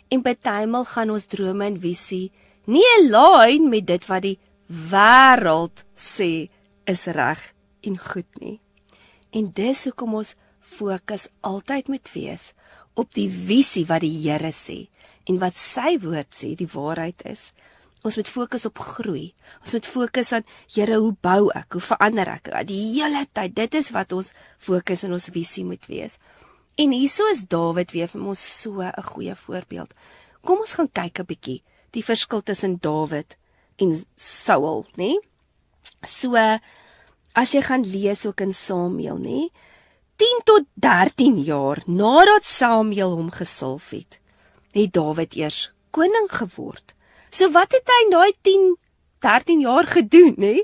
En partymal gaan ons drome en visie nie align met dit wat die wêreld sê is reg en goed nie. En dis hoekom ons fokus altyd moet wees op die visie wat die Here sê en wat sy woord sê die waarheid is. Ons moet fokus op groei. Ons moet fokus aan, Here, hoe bou ek? Hoe verander ek? Die hele tyd, dit is wat ons fokus en ons visie moet wees. En hierso is Dawid weer vir ons so 'n goeie voorbeeld. Kom ons gaan kyk 'n bietjie die verskil tussen Dawid en Saul, né? So, as jy gaan lees ook in Samuel, né? 10 tot 13 jaar nadat Samuel hom gesalf het Dawid eers koning geword. So wat het hy in daai 10, 13 jaar gedoen, né?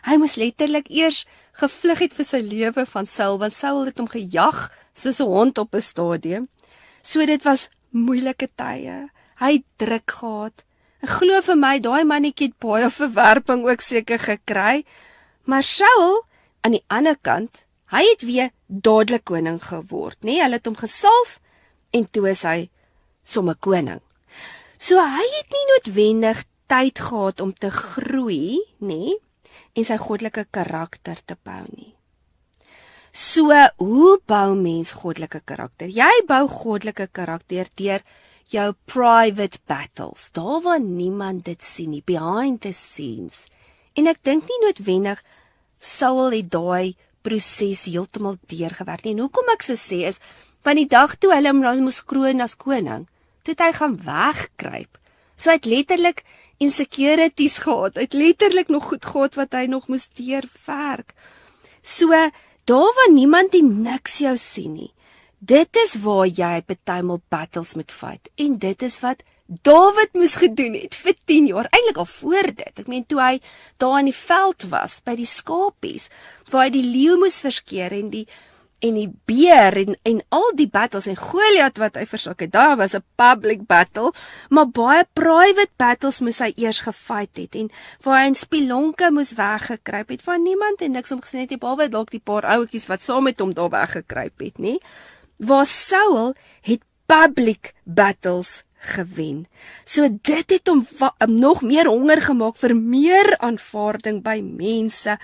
Hy moes letterlik eers gevlug het vir sy lewe van Saul, want Saul het hom gejag soos 'n hond op 'n stadium. So dit was moeilike tye. Hy het druk gehad. Ek glo vir my, daai mannetjie het baie verwerping ook seker gekry. Maar Saul, aan die ander kant, hy het weer dadelik koning geword, né? Hulle het hom gesalf en toe is hy sommer koning. So hy het nie noodwendig tyd gehad om te groei, né? En sy goddelike karakter te bou nie. So, hoe bou mens goddelike karakter? Jy bou goddelike karakter deur jou private battles, daar waar niemand dit sien nie, behind the scenes. En ek dink nie noodwendig Saul het daai proses heeltemal deurgewerk nie. En hoekom ek so sê is, van die dag toe hulle hom moes kroon as koning, toe het hy gaan wegkruip. So hy het letterlik insecurities gehad, hy het letterlik nog goed gehad wat hy nog moes deurwerk. So, daar waar niemand die niks jou sien nie, dit is waar jy partymal battles moet fight, en dit is wat Dawid moes gedoen het vir 10 jaar, eintlik al voor dit. Ek meen, toe hy daar in die veld was, by die skapies, waar hy die leeu moes verskeer, en die beer, en al die battles, en Goliat wat hy versak het, daar was 'n public battle, maar baie private battles moes hy eers gefight het, en waar hy in spelonke moes weggekruip het, van niemand en niks om gesien het, behalwe dalk die paar ouetjies wat saam met hom daar weggekruip het, nie? Waar Saul het public battles gewen. So dit het hom nog meer honger gemaak vir meer aanvaarding by mense,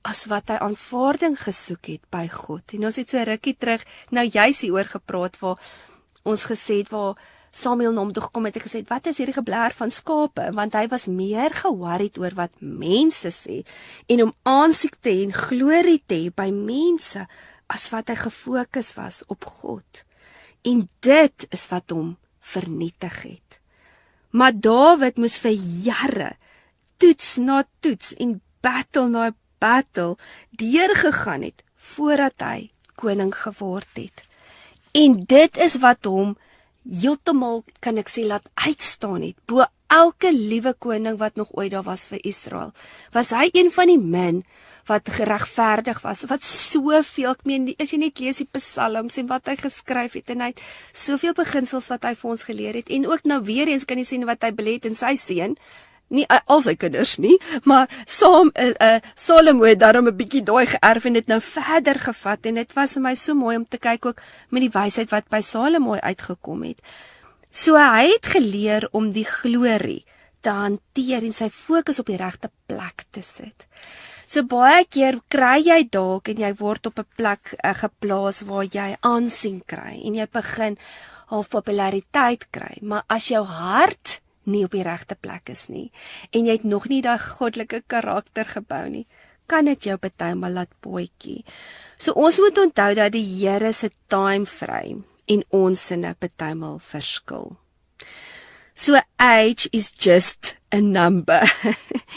as wat hy aanvaarding gesoek het by God. En ons het so rukkie terug, nou juis hieroor gepraat, waar ons gesê het, waar Samuel na hom toe gekom het en gesê het, wat is hierdie geblaar van skape? Want hy was meer geworried oor wat mense sê, en om aansien te hê en glorie te hê by mense, as wat hy gefokus was op God. En dit is wat hom vernietig het. Maar Dawid moes vir jare toets na toets en battle na battle deurgegaan het voordat hy koning geword het. En dit is wat hom heeltemal, kan ek sê, laat uitstaan het, bo elke liewe koning wat nog ooit daar was vir Israel. Was hy een van die min wat geregverdig was, wat soveel, ek meen, as jy net lees die psalms en wat hy geskryf het, en hy het soveel beginsels wat hy vir ons geleer het, en ook nou weer eens kan jy sien wat hy belê het in sy seun, nie al sy kinders nie, maar Salomo het daarom 'n bietjie daai geërf en dit nou verder gevat, en dit was vir my so mooi om te kyk ook met die wysheid wat by Salomo uitgekom het. So hy het geleer om die glorie te hanteer en sy fokus op die regte plek te sit. So baie keer kry jy dalk en jy word op 'n plek geplaas waar jy aansien kry en jy begin half populariteit kry, maar as jou hart nie op die regte plek is nie, en jy het nog nie daai goddelike karakter gebou nie, kan dit jou partymal laat boetjie. So ons moet onthou dat die Here se time frame en ons sinne partymal verskil. So age is just a number.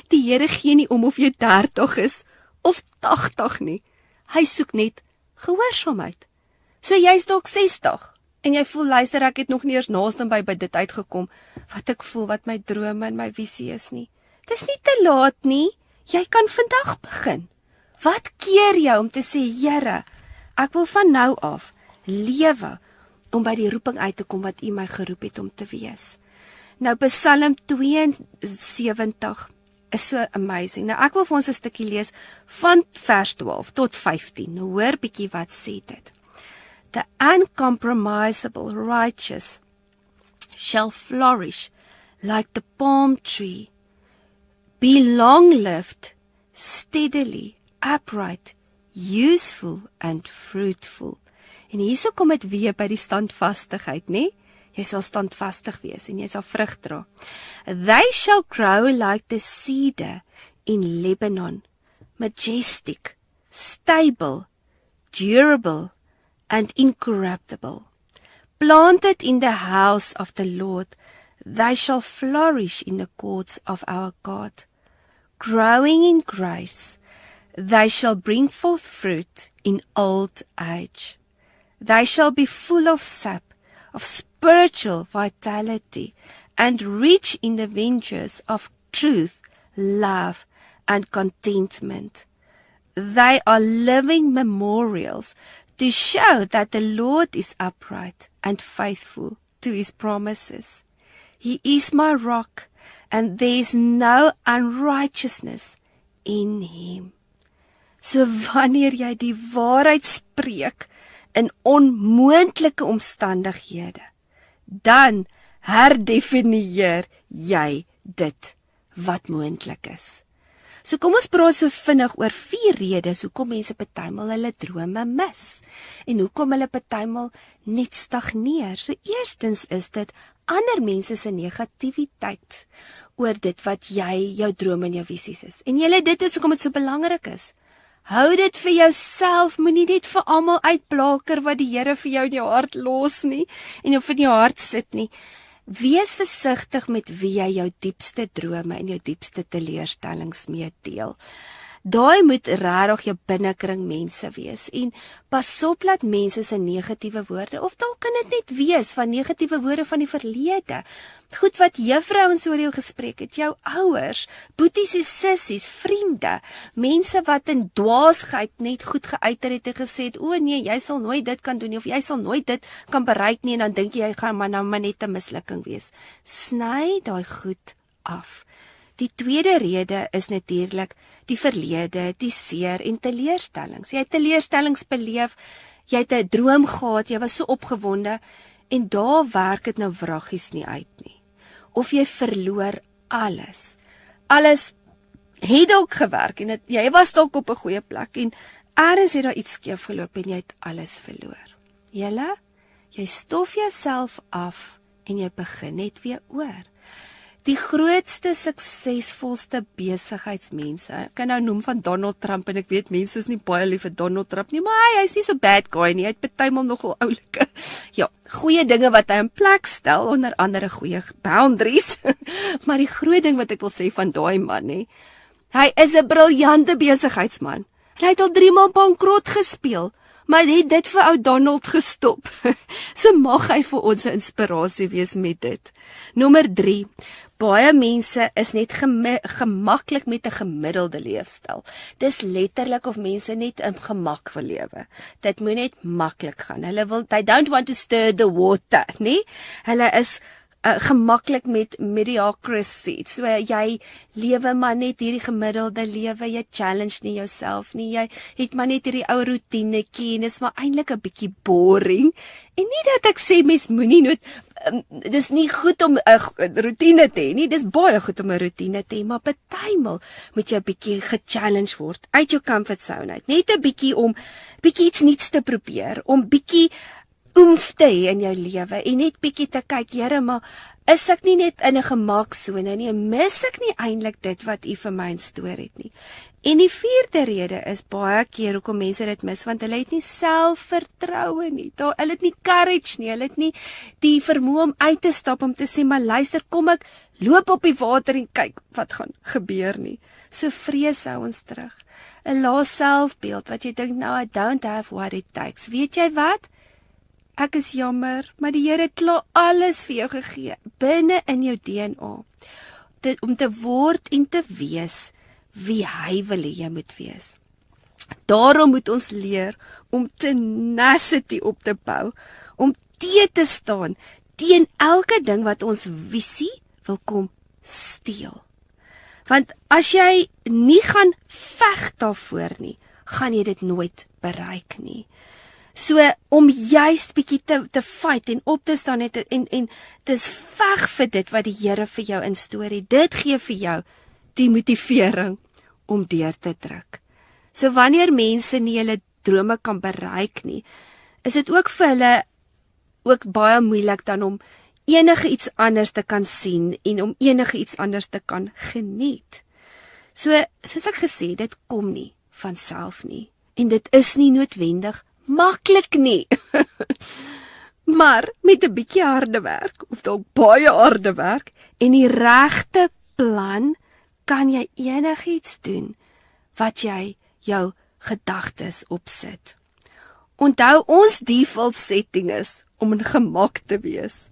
Die Here gee nie om of jy 30 is of 80 nie. Hy soek net gehoorsaamheid. So jy's dalk 60 en jy voel, luister, ek het nog nie eers naaste by dit uitgekom wat ek voel, wat my drome en my visie is nie. Dis nie te laat nie. Jy kan vandag begin. Wat keer jou om te sê, Here, ek wil van nou af lewe om by die roeping uit te kom wat U my geroep het om te wees. Nou Psalm 72 is so amazing. Nou ek wil vir ons 'n stukkie lees van vers 12 tot 15. Nou hoor bietjie wat sê dit. The uncompromisable righteous shall flourish like the palm tree, be long-lived, steadily, upright, useful and fruitful. En hierso kom dit weer by die standvastigheid, né? Jy sal standvastig wees en jy sal vrug dra. They shall grow like the cedar in Lebanon, majestic, stable, durable, and incorruptible. Planted in the house of the Lord, they shall flourish in the courts of our God. Growing in grace, they shall bring forth fruit in old age. They shall be full of sap, of spiritual vitality, and rich in the ventures of truth, love, and contentment. They are living memorials to show that the Lord is upright and faithful to His promises. He is my rock, and there is no unrighteousness in Him. So wanneer jy die waarheid spreek in onmoontlike omstandighede, dan herdefinieer jy dit wat moontlik is. So kom ons praat so vinnig oor 4 redes hoekom mense partymal hulle drome mis en hoekom hulle partymal net stagneer. So eerstens is dit ander mense se negativiteit oor dit wat jou drome en jou visies is. En dit is hoekom dit so belangrik is. Hou dit vir jouself, moenie net vir almal uitblaker wat die Here vir jou in jou hart los nie en of in jou hart sit nie. Wees versigtig met wie jy jou diepste drome en jou diepste teleurstellings mee deel. Daai moet regtig jou binnekring mense wees en pas op dat mense se negatiewe woorde, of dalk kan dit net wees van negatiewe woorde van die verlede. Goed wat juffrouens oor jou gespreek het, jou ouers, boeties en sissies, vriende, mense wat in dwaasheid net goed geuiter het en gesê het, o nee, jy sal nooit dit kan doen nie, of jy sal nooit dit kan bereik nie, en dan dink jy gaan maar nou maar net 'n mislukking wees. Sny daai goed af. Die tweede rede is natuurlik die verlede, die seer en teleurstellings. Jy het teleurstellings beleef, jy het 'n droom gehad, jy was so opgewonde en daar werk dit nou wraggies nie uit nie. Of jy verloor alles. Alles het dalk gewerk en jy was dalk op 'n goeie plek en eers het daar iets skeef geloop en jy het alles verloor. Jy stof jouself af en jy begin net weer oor. Die grootste, suksesvolste besigheidsmense, ek kan nou noem van Donald Trump, en ek weet mense is nie baie lief vir Donald Trump nie, maar hy is nie so bad guy nie, hy het partymal nogal oulike, goeie dinge wat hy in plek stel, onder andere goeie boundaries, maar die groot ding wat ek wil sê van daai man, Hy is 'n briljante besigheidsman. En hy het al 3 maal bankrot gespeel, maar hy het dit vir ou Donald gestop. So mag hy vir ons 'n inspirasie wees met dit. Nommer 3. Baie mense is net gemaklik met 'n gemiddelde leefstyl. Dis letterlik of mense net in gemak wil lewe. Dit moet net maklik gaan. They don't want to stir the water, nee? Hulle is gemaklik met mediocrity. So jy lewe maar net hierdie gemiddelde lewe, jy challenge nie jouself nie. Jy het maar net hierdie ou roetinetjie en is maar eintlik 'n bietjie boring. En nie dat ek sê mens moenie dis nie goed om 'n roetine te hê nie. Dis baie goed om 'n roetine te hê, maar partymal moet jy 'n bietjie ge-challenge word uit jou comfort zone uit. Net 'n bietjie om bietjie iets nuuts te probeer, om bietjie oomf te hê in jou lewe en net bietjie te kyk, Here, maar is ek nie net in 'n gemaksone nie? Mis ek nie eintlik dit wat U vir my instoor het nie? En die 4de rede is baie keer hoekom mense dit mis, want hulle het nie selfvertroue nie. Hulle het nie courage nie, hulle het nie die vermoë om uit te stap om te sê, maar luister, kom ek loop op die water en kyk wat gaan gebeur nie. So vrees hou ons terug. 'n Lae selfbeeld wat jy dink, nou I don't have what it takes. Weet jy wat? Ek is jammer, maar die Here het klaar alles vir jou gegee, binne in jou DNA, om te word en te wees wie hy wil hê jy moet wees. Daarom moet ons leer om tenacity op te bou, om te staan teen elke ding wat ons visie wil kom steel. Want as jy nie gaan veg daarvoor nie, gaan jy dit nooit bereik nie. So om juist bietjie te fight en op te staan en dis veg vir dit wat die Here vir jou instoor het. Dit gee vir jou die motivering om deur te druk. So wanneer mense nie hulle drome kan bereik nie, is dit ook vir hulle ook baie moeilik dan om enige iets anders te kan sien en om enige iets anders te kan geniet. So soos ek gesê, dit kom nie van self nie en dit is nie noodwendig maklik nie. Maar met 'n bietjie harde werk of dalk baie harde werk en die regte plan kan jy enigiets doen wat jy jou gedagtes opsit. Onthou, ons default setting is om in gemak te wees,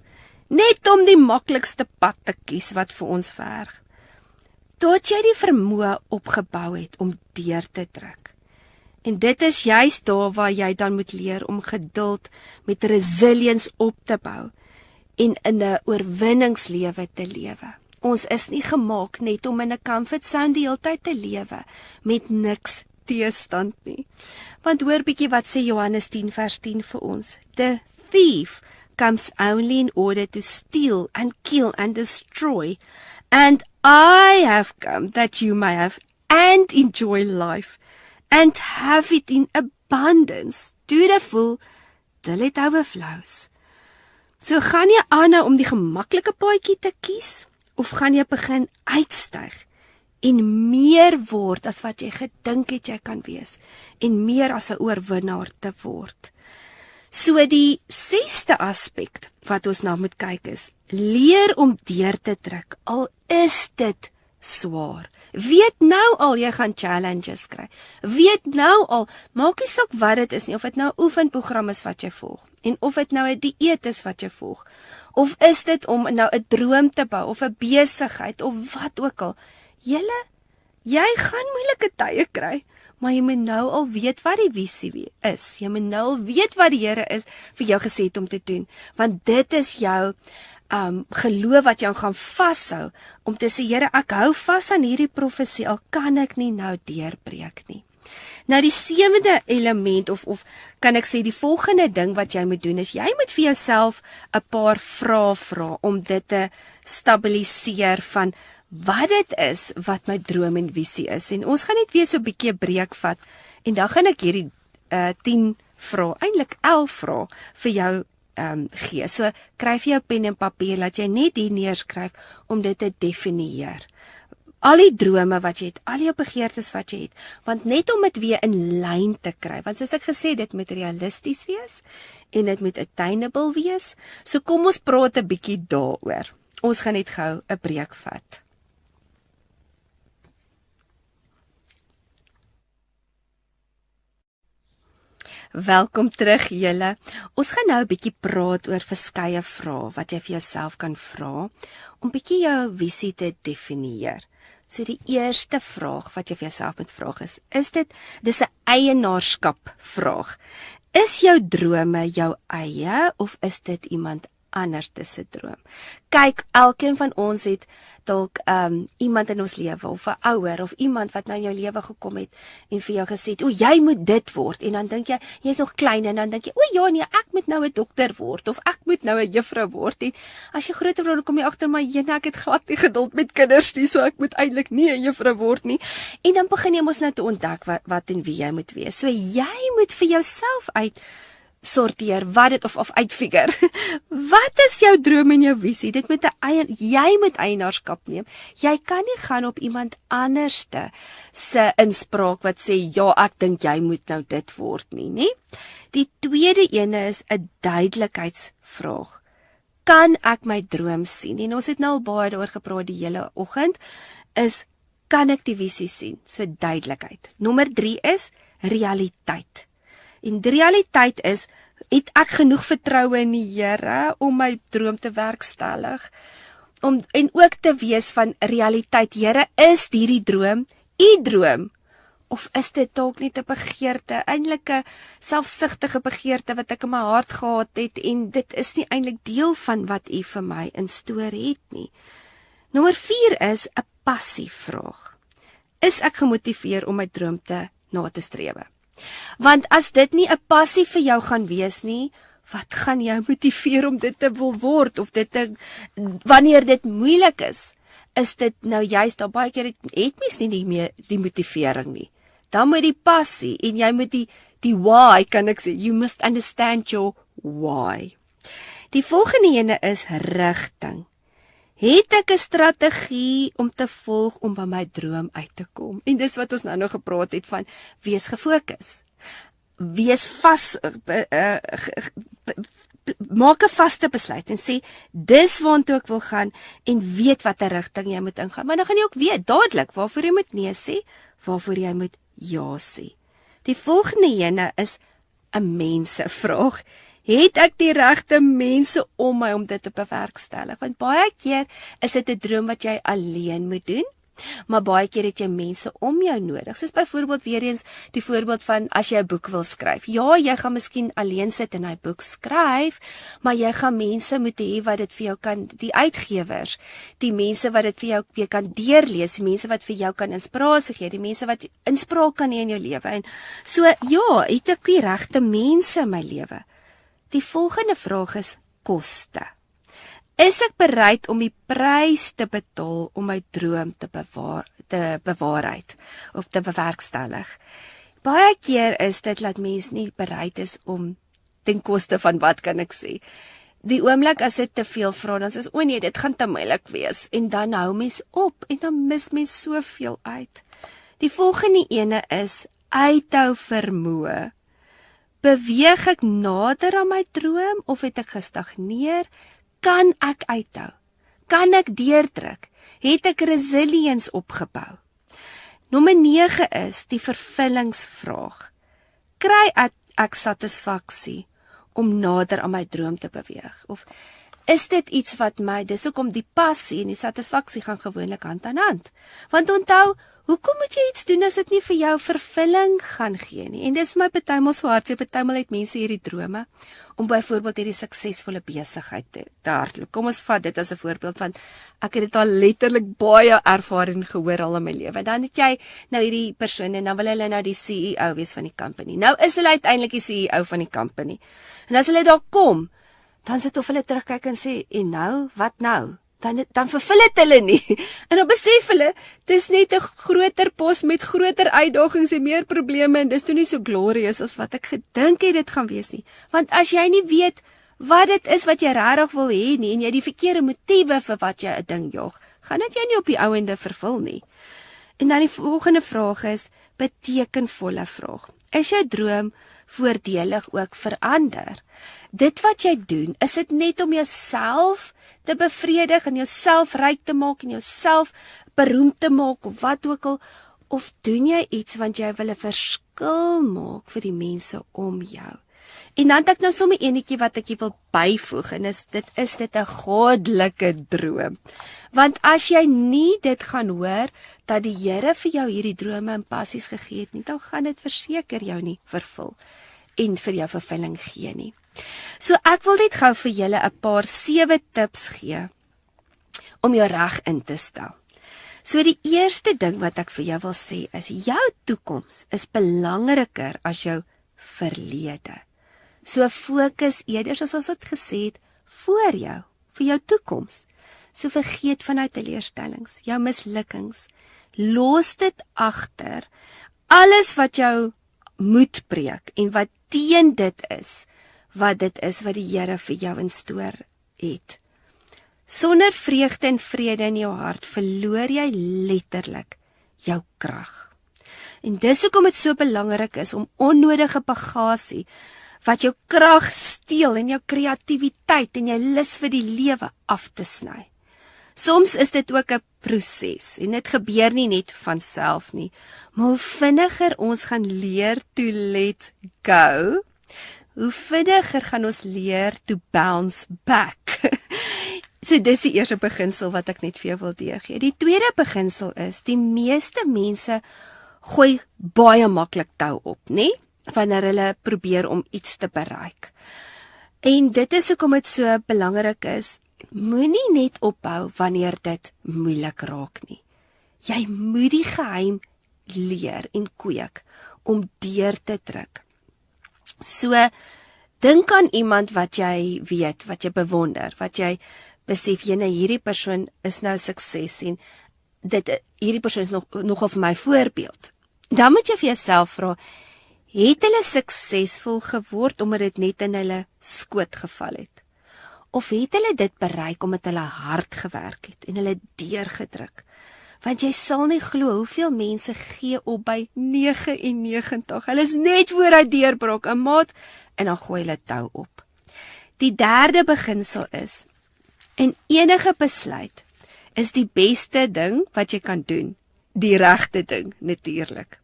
net om die maklikste pad te kies wat vir ons verg. Tot jy die vermoë opgebou het om deur te druk. En dit is juist daar waar jy dan moet leer om geduld met resilience op te bou en in 'n oorwinningslewe te lewe. Ons is nie gemaak net om in 'n comfort zone die hele tyd te lewe met niks teestand nie. Want hoor bietjie wat sê Johannes 10 vers 10 vir ons. The thief comes only in order to steal and kill and destroy. And I have come that you may have and enjoy life. And have it in abundance, to the full, till it overflows. So gaan jy aanhou om die gemaklike paadjie te kies, of gaan jy begin uitstyg en meer word as wat jy gedink het jy kan wees, en meer as 'n oorwinnaar te word. So die 6de aspek wat ons na moet kyk is, leer om deur te druk, al is dit swaar. Weet nou al jy gaan challenges kry. Weet nou al, maak nie saak wat dit is nie, of dit nou 'n oefenprogram is wat jy volg, en of dit nou 'n dieet is wat jy volg, of is dit om nou 'n droom te bou, of 'n besigheid, of wat ook al. Jy gaan moeilike tye kry, maar jy moet nou al weet wat die visie is. Jy moet nou al weet wat die Here is vir jou gesê het om te doen, want dit is jou geloof wat jou gaan vashou, om te sê, Here, ek hou vas aan hierdie profesie, al kan ek nie nou deurbreek nie. Nou die 7de element, of kan ek sê die volgende ding wat jy moet doen, is jy moet vir jouself 'n paar vrae vra, om dit te stabiliseer van wat dit is, wat my droom en visie is. En ons gaan net weer so 'n bietjie 'n breek vat, en dan gaan ek hierdie 10 vrae, eintlik 11 vrae vir jou gee. So skryf jy jou pen en papier, laat jy net hier neerskryf om dit te definieer. Al die drome wat jy het, al jou begeertes wat jy het, want net om dit weer in lyn te kry, want soos ek gesê, dit moet realisties wees en dit moet attainable wees. So kom ons praat 'n bietjie daaroor. Ons gaan net gou 'n breek vat. Welkom terug julle. Ons gaan nou 'n bietjie praat oor verskeie vrae wat jy vir jouself kan vra om bietjie jou visie te definieer. So die eerste vraag wat jy vir jouself moet vra dis 'n eienaarskap vraag. Is jou drome jou eie of is dit iemand anders se droom? Kyk, elkeen van ons het dalk iemand in ons lewe of 'n ouer of iemand wat nou in jou lewe gekom het en vir jou gesê het, "O, jy moet dit word." En dan dink jy, jy's nog klein en dan dink jy, "O ja, nee, ek moet nou 'n dokter word of ek moet nou 'n juffrou word." En as jy groter word, dan kom jy agter, "Maar jene, ek het glad nie geduld met kinders nie, so ek moet eintlik nie 'n juffrou word nie." En dan begin jy mos nou te ontdek wat en wie jy moet wees. So jy moet vir jouself sorteer wat dit of uitfigure. Wat is jou droom en jou visie? Dit moet jy moet eienaarskap neem. Jy kan nie gaan op iemand anderste se inspraak wat sê ja, ek dink jy moet nou dit word nie, nê? Die tweede ene is 'n duidelikheidsvraag. Kan ek my droom sien? En ons het nou al baie daaroor gepraat die hele oggend. Kan ek die visie sien? So duidelikheid. Nommer 3 is realiteit. En die realiteit is, het ek genoeg vertroue in die Here om my droom te werkstellig? En ook te wees van realiteit, Here, is hierdie droom u droom? Of is dit dalk net 'n begeerte, eintlik 'n selfsugtige begeerte wat ek in my hart gehad het en dit is nie eintlik deel van wat u vir my in stoor het nie? Nommer 4 is 'n passievraag. Is ek gemotiveer om my droom na te strewe? Want as dit nie 'n passie vir jou gaan wees nie, wat gaan jou motiveer om dit te wil word of wanneer dit moeilik is dit nou juist daar baie keer het mens nie meer die motivering nie. Dan moet die passie en jy moet die why, kan ek sê, you must understand your why. Die volgende ene is rigting. Het ek 'n strategie om te volg om by my droom uit te kom? En dis wat ons nou gepraat het van wees gefokus. Wees vas, maak 'n vaste besluit en sê dis waartoe ek wil gaan en weet watter rigting jy moet ingaan. Maar dan gaan jy ook weet dadelik waarvoor jy moet nee sê, waarvoor jy moet ja sê. Die volgende ene is 'n mensevraag. Het ek die regte mense om my om dit te bewerkstellig? Want baie keer is dit 'n droom wat jy alleen moet doen, maar baie keer het jy mense om jou nodig. Soos byvoorbeeld weer eens die voorbeeld van as jy 'n boek wil skryf. Ja, jy gaan miskien alleen sit en 'n boek skryf, maar jy gaan mense moet hê wat dit vir jou kan, die uitgewers, die mense wat dit vir jou weer kan deurlees, die mense wat vir jou kan inspirasie gee, die mense wat inspraak kan hê in jou lewe. En so ja, het ek die regte mense in my lewe? Die volgende vraag is koste. Is ek bereid om die prys te betaal om my droom te bewaarheid of te bewerkstellig? Baie keer is dit dat mens nie bereid is om ten koste van wat kan ek sê. Die oomblik as dit te veel vra, dan is o nee, dit gaan te moeilik wees en dan hou mens op en dan mis mens soveel uit. Die volgende ene is uithou vermoë. Beweeg ek nader aan my droom of het ek gestagneer? Kan ek uithou? Kan ek deurdruk? Het ek resilience opgebou? Nommer 9 is die vervullingsvraag. Kry ek satisfaksie om nader aan my droom te beweeg? Of is dit iets wat dis hoekom die passie en die satisfaksie gaan gewoonlik hand aan hand? Want onthou, hoekom moet jy iets doen as dit nie vir jou vervulling gaan gee nie? En dis my partymal so hartseer, partymal het mense hierdie drome om byvoorbeeld hierdie suksesvolle besigheid te hardloop. Kom ons vat dit as 'n voorbeeld van ek het dit al letterlik baie ervaring gehoor al in my lewe. Dan het jy nou hierdie persoon en dan wil hulle nou die CEO wees van die company. Nou is hulle uiteindelik die CEO van die company. En as hulle daar kom, dan sit of hulle terugkyk en sê, en nou, wat nou? Dan vervul dit hulle nie. En dan besef hulle, dis net 'n groter pos met groter uitdagings en meer probleme en dis toe nie so glorious as wat ek gedink het dit gaan wees nie. Want as jy nie weet wat dit is wat jy regtig wil hê nie en jy die verkeerde motiewe vir wat jy 'n ding jaag, gaan dit jy nie op die ou ende vervul nie. En dan die volgende vraag is betekenvolle vraag. Is jou droom voordelig ook verander? Dit wat jy doen, is dit net om jouself te bevredig en jouself ryk te maak en jouself beroemd te maak of wat ook al, Of doen jy iets want jy wil 'n verskil maak vir die mense om jou? En dan het ek nou sommer enetjie wat ek wil byvoeg, en dit is 'n goddelike droom. Want as jy nie dit gaan hoor, dat die Here vir jou hierdie drome en passies gegee het nie, dan gaan dit verseker jou nie vervul en vir jou vervulling gee nie. So ek wil net gou vir julle 'n paar 7 tips gee om jou reg in te stel. So die eerste ding wat ek vir jou wil sê is, jou toekoms is belangriker as jou verlede. So fokus eerder, soos ons het gesê het, voor jou, vir jou toekoms. So vergeet vanuit teleurstellings, jou mislukkings, los dit agter, alles wat jou moed breek en wat teen dit is wat die Here vir jou in stoor het. Sonder vreugde en vrede in jou hart verloor jy letterlik jou krag. En dis hoekom dit so belangrik is om onnodige bagasie wat jou krag steel en jou kreatiwiteit en jou lus vir die lewe af te sny. Soms is dit ook 'n proses en dit gebeur nie net van self nie, maar hoe vinniger ons gaan leer to let go, hoe vinniger gaan ons leer to bounce back. So dis die eerste beginsel wat ek net vir jou wil deurgee. Die tweede beginsel is, die meeste mense gooi baie maklik tou op, nê? Wanneer hulle probeer om iets te bereik. En dit is hoekom dit so belangrik is, moenie net ophou wanneer dit moeilik raak nie. Jy moet die geheim leer en kweek om deur te druk. So, dink aan iemand wat jy weet, wat jy bewonder, wat jy besef, hierdie persoon is nou sukses en hierdie persoon is nogal vir my voorbeeld. Dan moet jy vir jouself vra, het hulle suksesvol geword omdat dit net in hulle skoot geval het? Of het hulle dit bereik omdat hulle hard gewerk het en hulle deurgedruk? Want jy sal nie glo hoeveel mense gee op by 99. Hulle is net voor hy deurbrok, 'n maat, en dan gooi hulle tou op. Die derde beginsel is, en enige besluit is die beste ding wat jy kan doen, die regte ding natuurlik.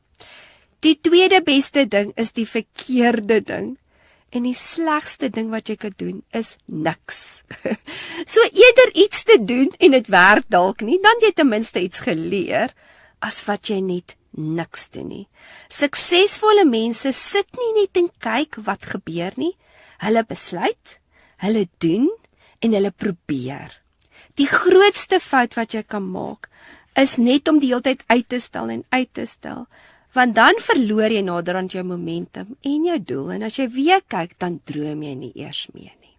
Die tweede beste ding is die verkeerde ding, en die slegste ding wat jy kan doen is niks. So eerder iets te doen en dit werk dalk nie, dan jy ten minste iets geleer, as wat jy net niks doen nie. Suksesvolle mense sit nie net en kyk wat gebeur nie, hulle besluit, hulle doen en hulle probeer. Die grootste fout wat jy kan maak, is net om die hele tyd uit te stel en uit te stel, want dan verloor jy naderhand jou momentum en jou doel, en as jy weer kyk, dan droom jy nie eers meer nie.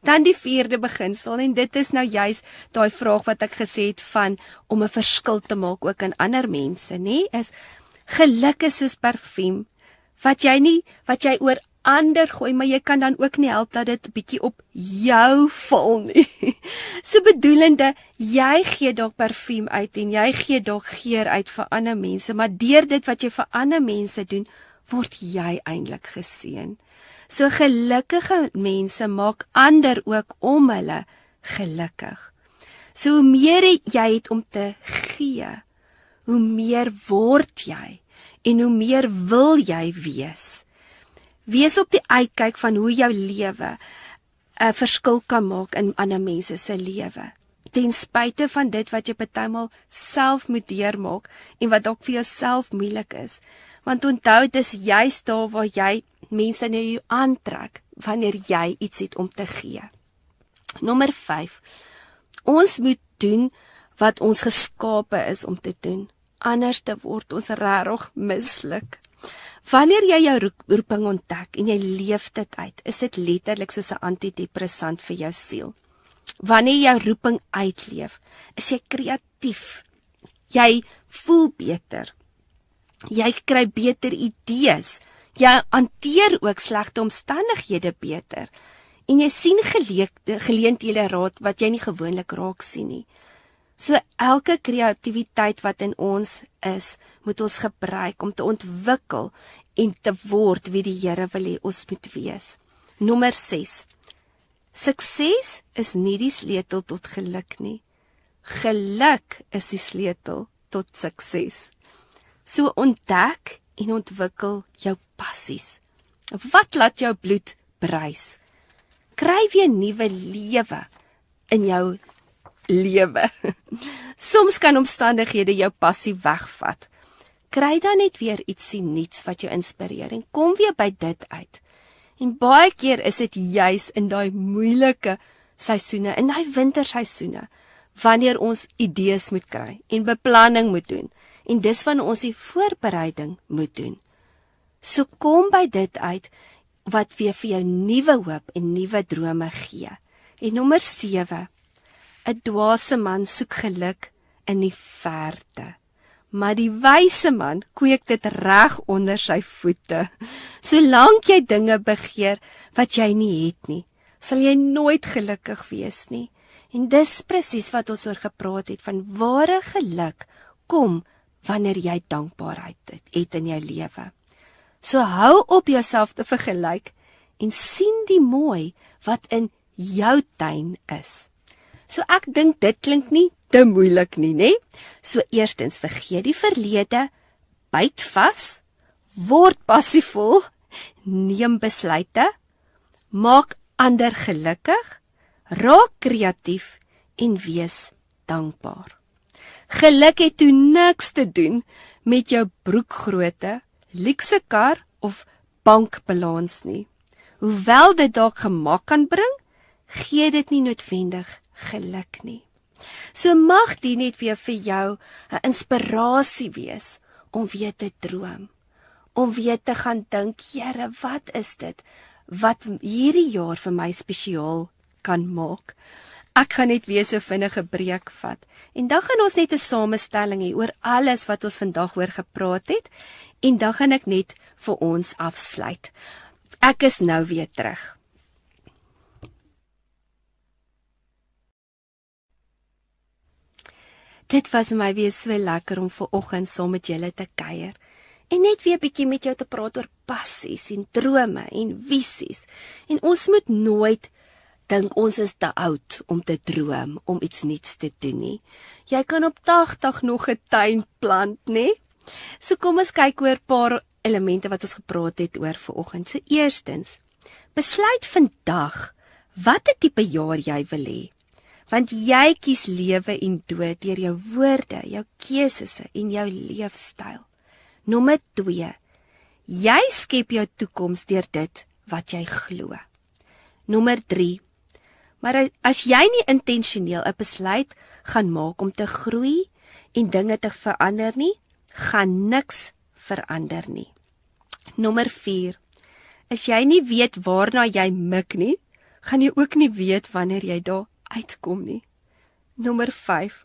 Dan die vierde beginsel, en dit is nou juis daai vraag wat ek gesê het van, om 'n verskil te maak ook in ander mense, nê, is, geluk is soos parfuum, wat jy oor ander gooi, maar jy kan dan ook nie help dat dit bietjie op jou val nie. So bedoelende, jy gee dalk parfuum uit en jy gee dalk geur uit vir ander mense, maar deur dit wat jy vir ander mense doen, word jy eintlik geseën. So gelukkige mense maak ander ook om hulle gelukkig. So hoe meer jy het om te gee, hoe meer word jy en hoe meer wil jy wees. Wees op die uitkyk van hoe jou lewe 'n verskil kan maak in ander mense se lewe. Ten spyte van dit wat jy partymal self moet deurmaak en wat dalk vir jouself moeilik is. Want onthou, dis juist daar waar jy mense na jou aantrek wanneer jy iets het om te gee. Nommer 5. Ons moet doen wat ons geskape is om te doen. Anders te word ons regtig misluk. Wanneer jy jou roeping ontdek en jy leef dit uit, is dit letterlik soos 'n antidepressant vir jou siel. Wanneer jy jou roeping uitleef, is jy kreatief. Jy voel beter. Jy kry beter idees. Jy hanteer ook slegte omstandighede beter. En jy sien geleenthede raak wat jy nie gewoonlik raak sien nie. So elke kreatiwiteit wat in ons is, moet ons gebruik om te ontwikkel en te word wie die Here wil hê ons moet wees. Nommer 6. Sukses is nie die sleutel tot geluk nie. Geluk is die sleutel tot sukses. So ontdek en ontwikkel jou passies. Wat laat jou bloed brys? Kry weer nuwe lewe in jou lewe. Soms kan omstandighede jou passie wegvat. Kry dan net weer ietsie nuuts wat jou inspireer en kom weer by dit uit. En baie keer is dit juis in daai moeilike seisoene, in daai winterseisoene, wanneer ons idees moet kry en beplanning moet doen. En dis wanneer ons die voorbereiding moet doen. So kom by dit uit wat weer vir jou nuwe hoop en nuwe drome gee. En nommer 7. 'n dwaase man soek geluk in die verte, maar die wyse man kweek dit reg onder sy voete. Solank jy dinge begeer wat jy nie het nie, sal jy nooit gelukkig wees nie. En dis presies wat ons oor gepraat het, van ware geluk kom wanneer jy dankbaarheid het in jou lewe. So hou op jouself te vergelyk en sien die mooi wat in jou tuin is. So ek dink dit klink nie te moeilik nie, né? So eerstens, vergeet die verlede, byt vas, word passievol, neem besluite, maak ander gelukkig, raak kreatief en wees dankbaar. Geluk het toe niks te doen met jou broekgrootte, luukse kar of bankbalans nie. Hoewel dit dalk gemak kan bring, gee dit nie noodwendig geluk nie. So mag dit net weer vir jou 'n inspirasie wees om weer te droom, om weer te gaan dink, Here, wat is dit wat hierdie jaar vir my spesiaal kan maak? Ek gaan net weer so vinnige breek vat en dan gaan ons net 'n samestelling hê oor alles wat ons vandag oor gepraat het en dan gaan ek net vir ons afsluit. Ek is nou weer terug. Dit was my weer so lekker om vanoggend saam met julle te kuier en net weer bietjie met jou te praat oor passies en drome en visies. En ons moet nooit dink ons is te oud om te droom, om iets nuuts te doen nie. Jy kan op 80 nog 'n tuin plant, né? So kom ons kyk oor 'n paar elemente wat ons gepraat het oor vanoggend. So eerstens, besluit vandag watter tipe jaar jy wil hê. Want jy kies lewe en dood deur jou woorde, jou keuses en jou leefstyl. Nommer 2. Jy skep jou toekoms deur dit wat jy glo. Nommer 3. Maar as jy nie intentioneel 'n besluit gaan maak om te groei en dinge te verander nie, gaan niks verander nie. Nommer 4. As jy nie weet waarna jy mik nie, gaan jy ook nie weet wanneer jy daar uitkom nie. Nommer 5.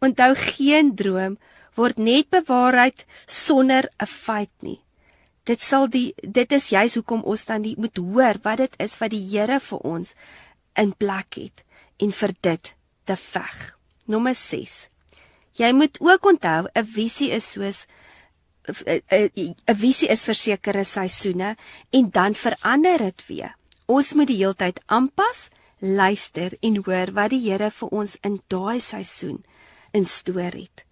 Onthou, geen droom word net bewaarheid sonder 'n feit nie. Dit is juis hoekom ons dan moet hoor wat dit is wat die Here vir ons in plek het en vir dit te veg. Nommer 6. Jy moet ook onthou, 'n visie is vir sekere seisoene en dan verander dit weer. Ons moet die heeltyd aanpas, luister en hoor wat die Here vir ons in daai seisoen in stoor het.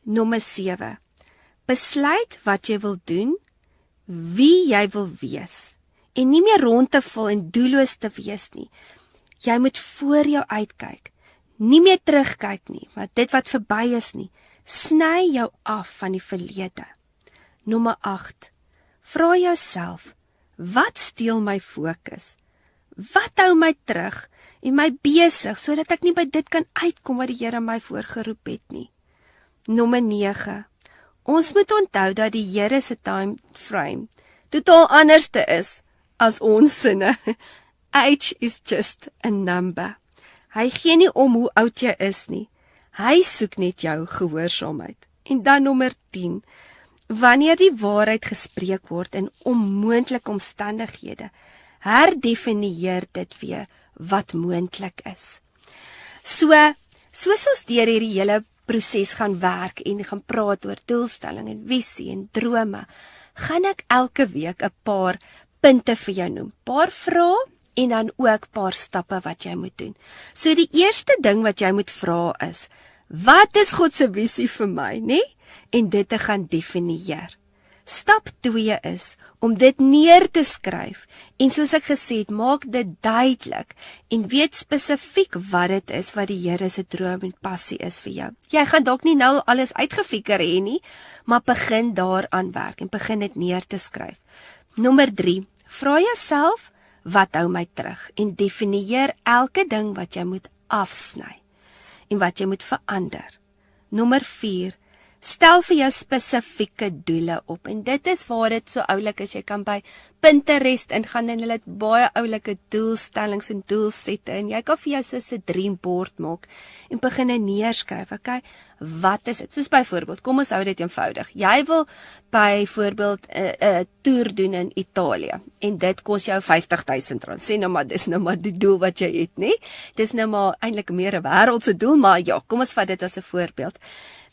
Nommer 7. Besluit wat jy wil doen, wie jy wil wees en nie meer rond te val en doelloos te wees nie. Jy moet voor jou uitkyk, nie meer terugkyk nie, maar dit wat verby is nie. Sny jou af van die verlede. Nommer 8. Vra jouself, wat steel my fokus? Wat hou my terug en my besig sodat ek nie by dit kan uitkom wat die Here my voorgeroep het nie? Nommer 9. Ons moet onthou dat die Here se time frame totaal anderste is as ons sinne. Age is just a number. Hy gee nie om hoe oud jy is nie. Hy soek net jou gehoorsaamheid. En dan nommer 10. Wanneer die waarheid gespreek word in onmoontlike omstandighede, herdefinieer dit weer wat moontlik is. Soos ons deur hierdie hele proses gaan werk en gaan praat oor doelstelling en visie en drome, gaan ek elke week 'n paar punte vir jou noem, paar vrae en dan ook paar stappe wat jy moet doen. So die eerste ding wat jy moet vra is, wat is God se visie vir my, né? en dit te gaan definieer. Stap 2 is om dit neer te skryf en soos ek gesê het, maak dit duidelik en weet spesifiek wat dit is wat die Here se droom en passie is vir jou. Jy gaan dalk nie nou alles uitgefigure hê nie, maar begin daaraan werk en begin dit neer te skryf. Nommer 3, vra jouself, wat hou my terug en definieer elke ding wat jy moet afsny en wat jy moet verander. Nommer 4, stel vir jou spesifieke doele op en dit is waar dit so oulik is, jy kan by Pinterest ingaan en hulle het baie oulike doelstellings en doelsette en jy kan vir jou soos 'n dream board maak en begin neerskryf, okay, wat is dit? Soos byvoorbeeld, kom ons hou dit eenvoudig, jy wil byvoorbeeld 'n toer doen in Italië en dit kos jou R50,000, sê nou maar, dis nou maar die doel wat jy het, nie? Dis nou maar eintlik meer 'n wêreldse doel, maar ja, kom ons vat dit as 'n voorbeeld.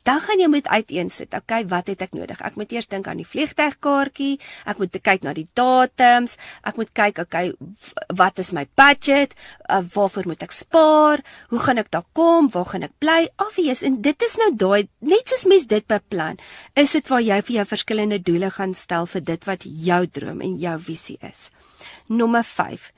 Dan gaan jy moet uiteensit, okay, wat het ek nodig? Ek moet eers dink aan die vliegtuigkaartjie, ek moet kyk na die datums, ek moet kyk, okay, wat is my budget, waarvoor moet ek spaar, hoe gaan ek daar kom, waar gaan ek bly, afwees, en dit is nou daai, net soos mens dit beplan, is dit waar jy vir jou verskillende doele gaan stel vir dit wat jou droom en jou visie is. Nommer 5.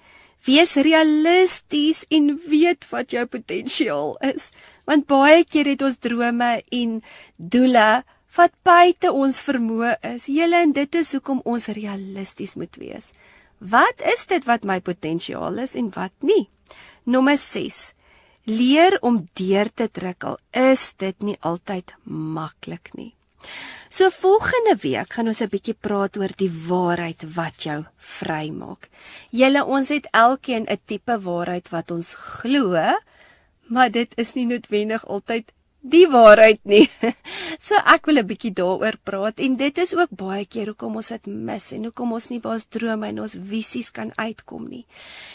Wees realisties en weet wat jou potensiaal is. Want baie keer het ons drome en doele wat buite ons vermoë is. En dit is hoekom ons realisties moet wees. Wat is dit wat my potensiaal is en wat nie? Nommer 6. Leer om deur te druk, al is dit nie altyd maklik nie. So volgende week gaan ons 'n bietjie praat oor die waarheid wat jou vry maak. Ons het elkeen 'n tipe waarheid wat ons glo, maar dit is nie noodwendig altyd die waarheid nie. So ek wil 'n bietjie daaroor praat en dit is ook baie keer hoekom ons dit mis en hoekom ons nie by ons drome en ons visies kan uitkom nie.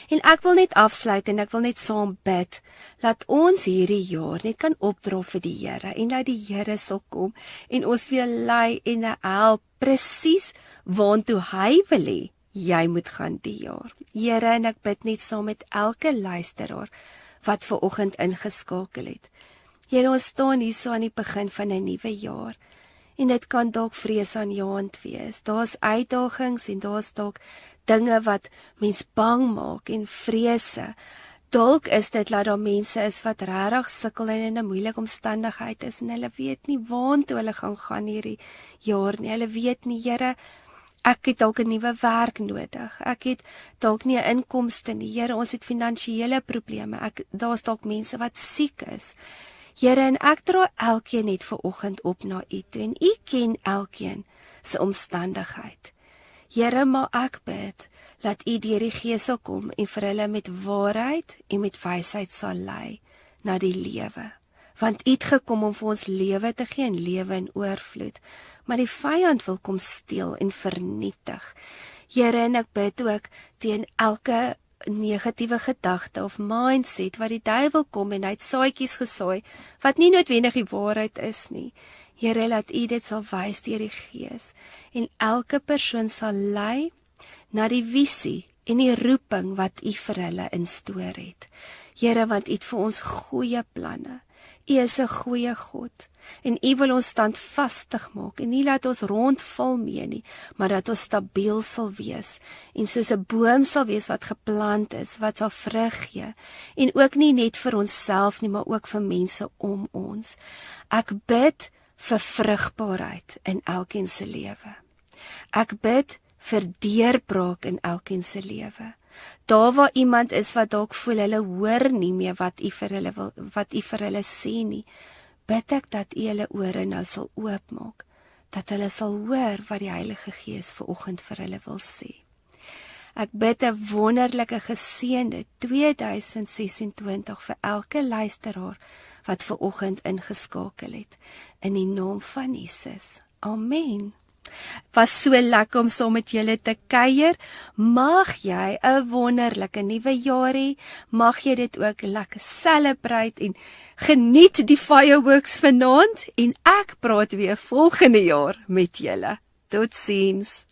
En ek wil net afsluit en ek wil net saam bid, laat ons hierdie jaar net kan opdra vir die Here en dat die Here sal kom en ons weer lei en help presies waantoe hy wil hê jy moet gaan die jaar. Here, en ek bid net saam met elke luisteraar wat ver oggend ingeskakel het. Here, ons staan hier so aan die begin van 'n nuwe jaar en dit kan dalk vreesaanjaend wees. Daar's uitdagings en daar's dalk dinge wat mens bang maak en vrese. Dalk is dit dat daar mense is wat regtig sukkel en in 'n moeilike omstandigheid is en hulle weet nie waartoe hulle gaan hierdie jaar nie. Hulle weet nie, Here, ek het dalk 'n nuwe werk nodig. Ek het dalk nie 'n inkomste nie. Here, ons het finansiële probleme. Daar's dalk mense wat siek is. Here, en ek dra elkeen net vir oggend op na U toe en U ken elkeen se omstandigheid. Here, maar ek bid dat U deur die Gees sal kom en vir hulle met waarheid en met wysheid sal lei na die lewe. Want U het gekom om vir ons lewe te gee en lewe in oorvloed, maar die vyand wil kom steel en vernietig. Here, en ek bid ook teen elke negatiewe gedagte of mindset wat die duiwel kom en hy het saadjies gesaai wat nie noodwendig die waarheid is nie. Here, laat U dit sal wys deur die Gees en elke persoon sal lei na die visie en die roeping wat U vir hulle instoor het. Here, want U het vir ons goeie planne. U is 'n goeie God en U wil ons standvastig maak en nie laat ons rondval mee nie, maar dat ons stabiel sal wees en soos 'n boom sal wees wat geplant is, wat sal vrug gee en ook nie net vir onsself nie, maar ook vir mense om ons. Ek bid vir vrugbaarheid in elkeen se lewe. Ek bid vir deurbraak in elkeen se lewe. Daar waar iemand is wat dalk voel hulle hoor nie meer wat U vir hulle sê nie, bid ek dat U hulle ore nou sal oopmaak, dat hulle sal hoor wat die Heilige Gees vanoggend vir hulle wil sê. Ek bid 'n wonderlike geseënde 2026 vir elke luisteraar wat vanoggend ingeskakel het, in die naam van Jesus. Amen. Was so lekker om saam met julle te kuier. Mag jy 'n wonderlike nuwe jaar hê. Mag jy dit ook lekker celebrate en geniet die fireworks vanaand en ek praat weer volgende jaar met julle. Totsiens.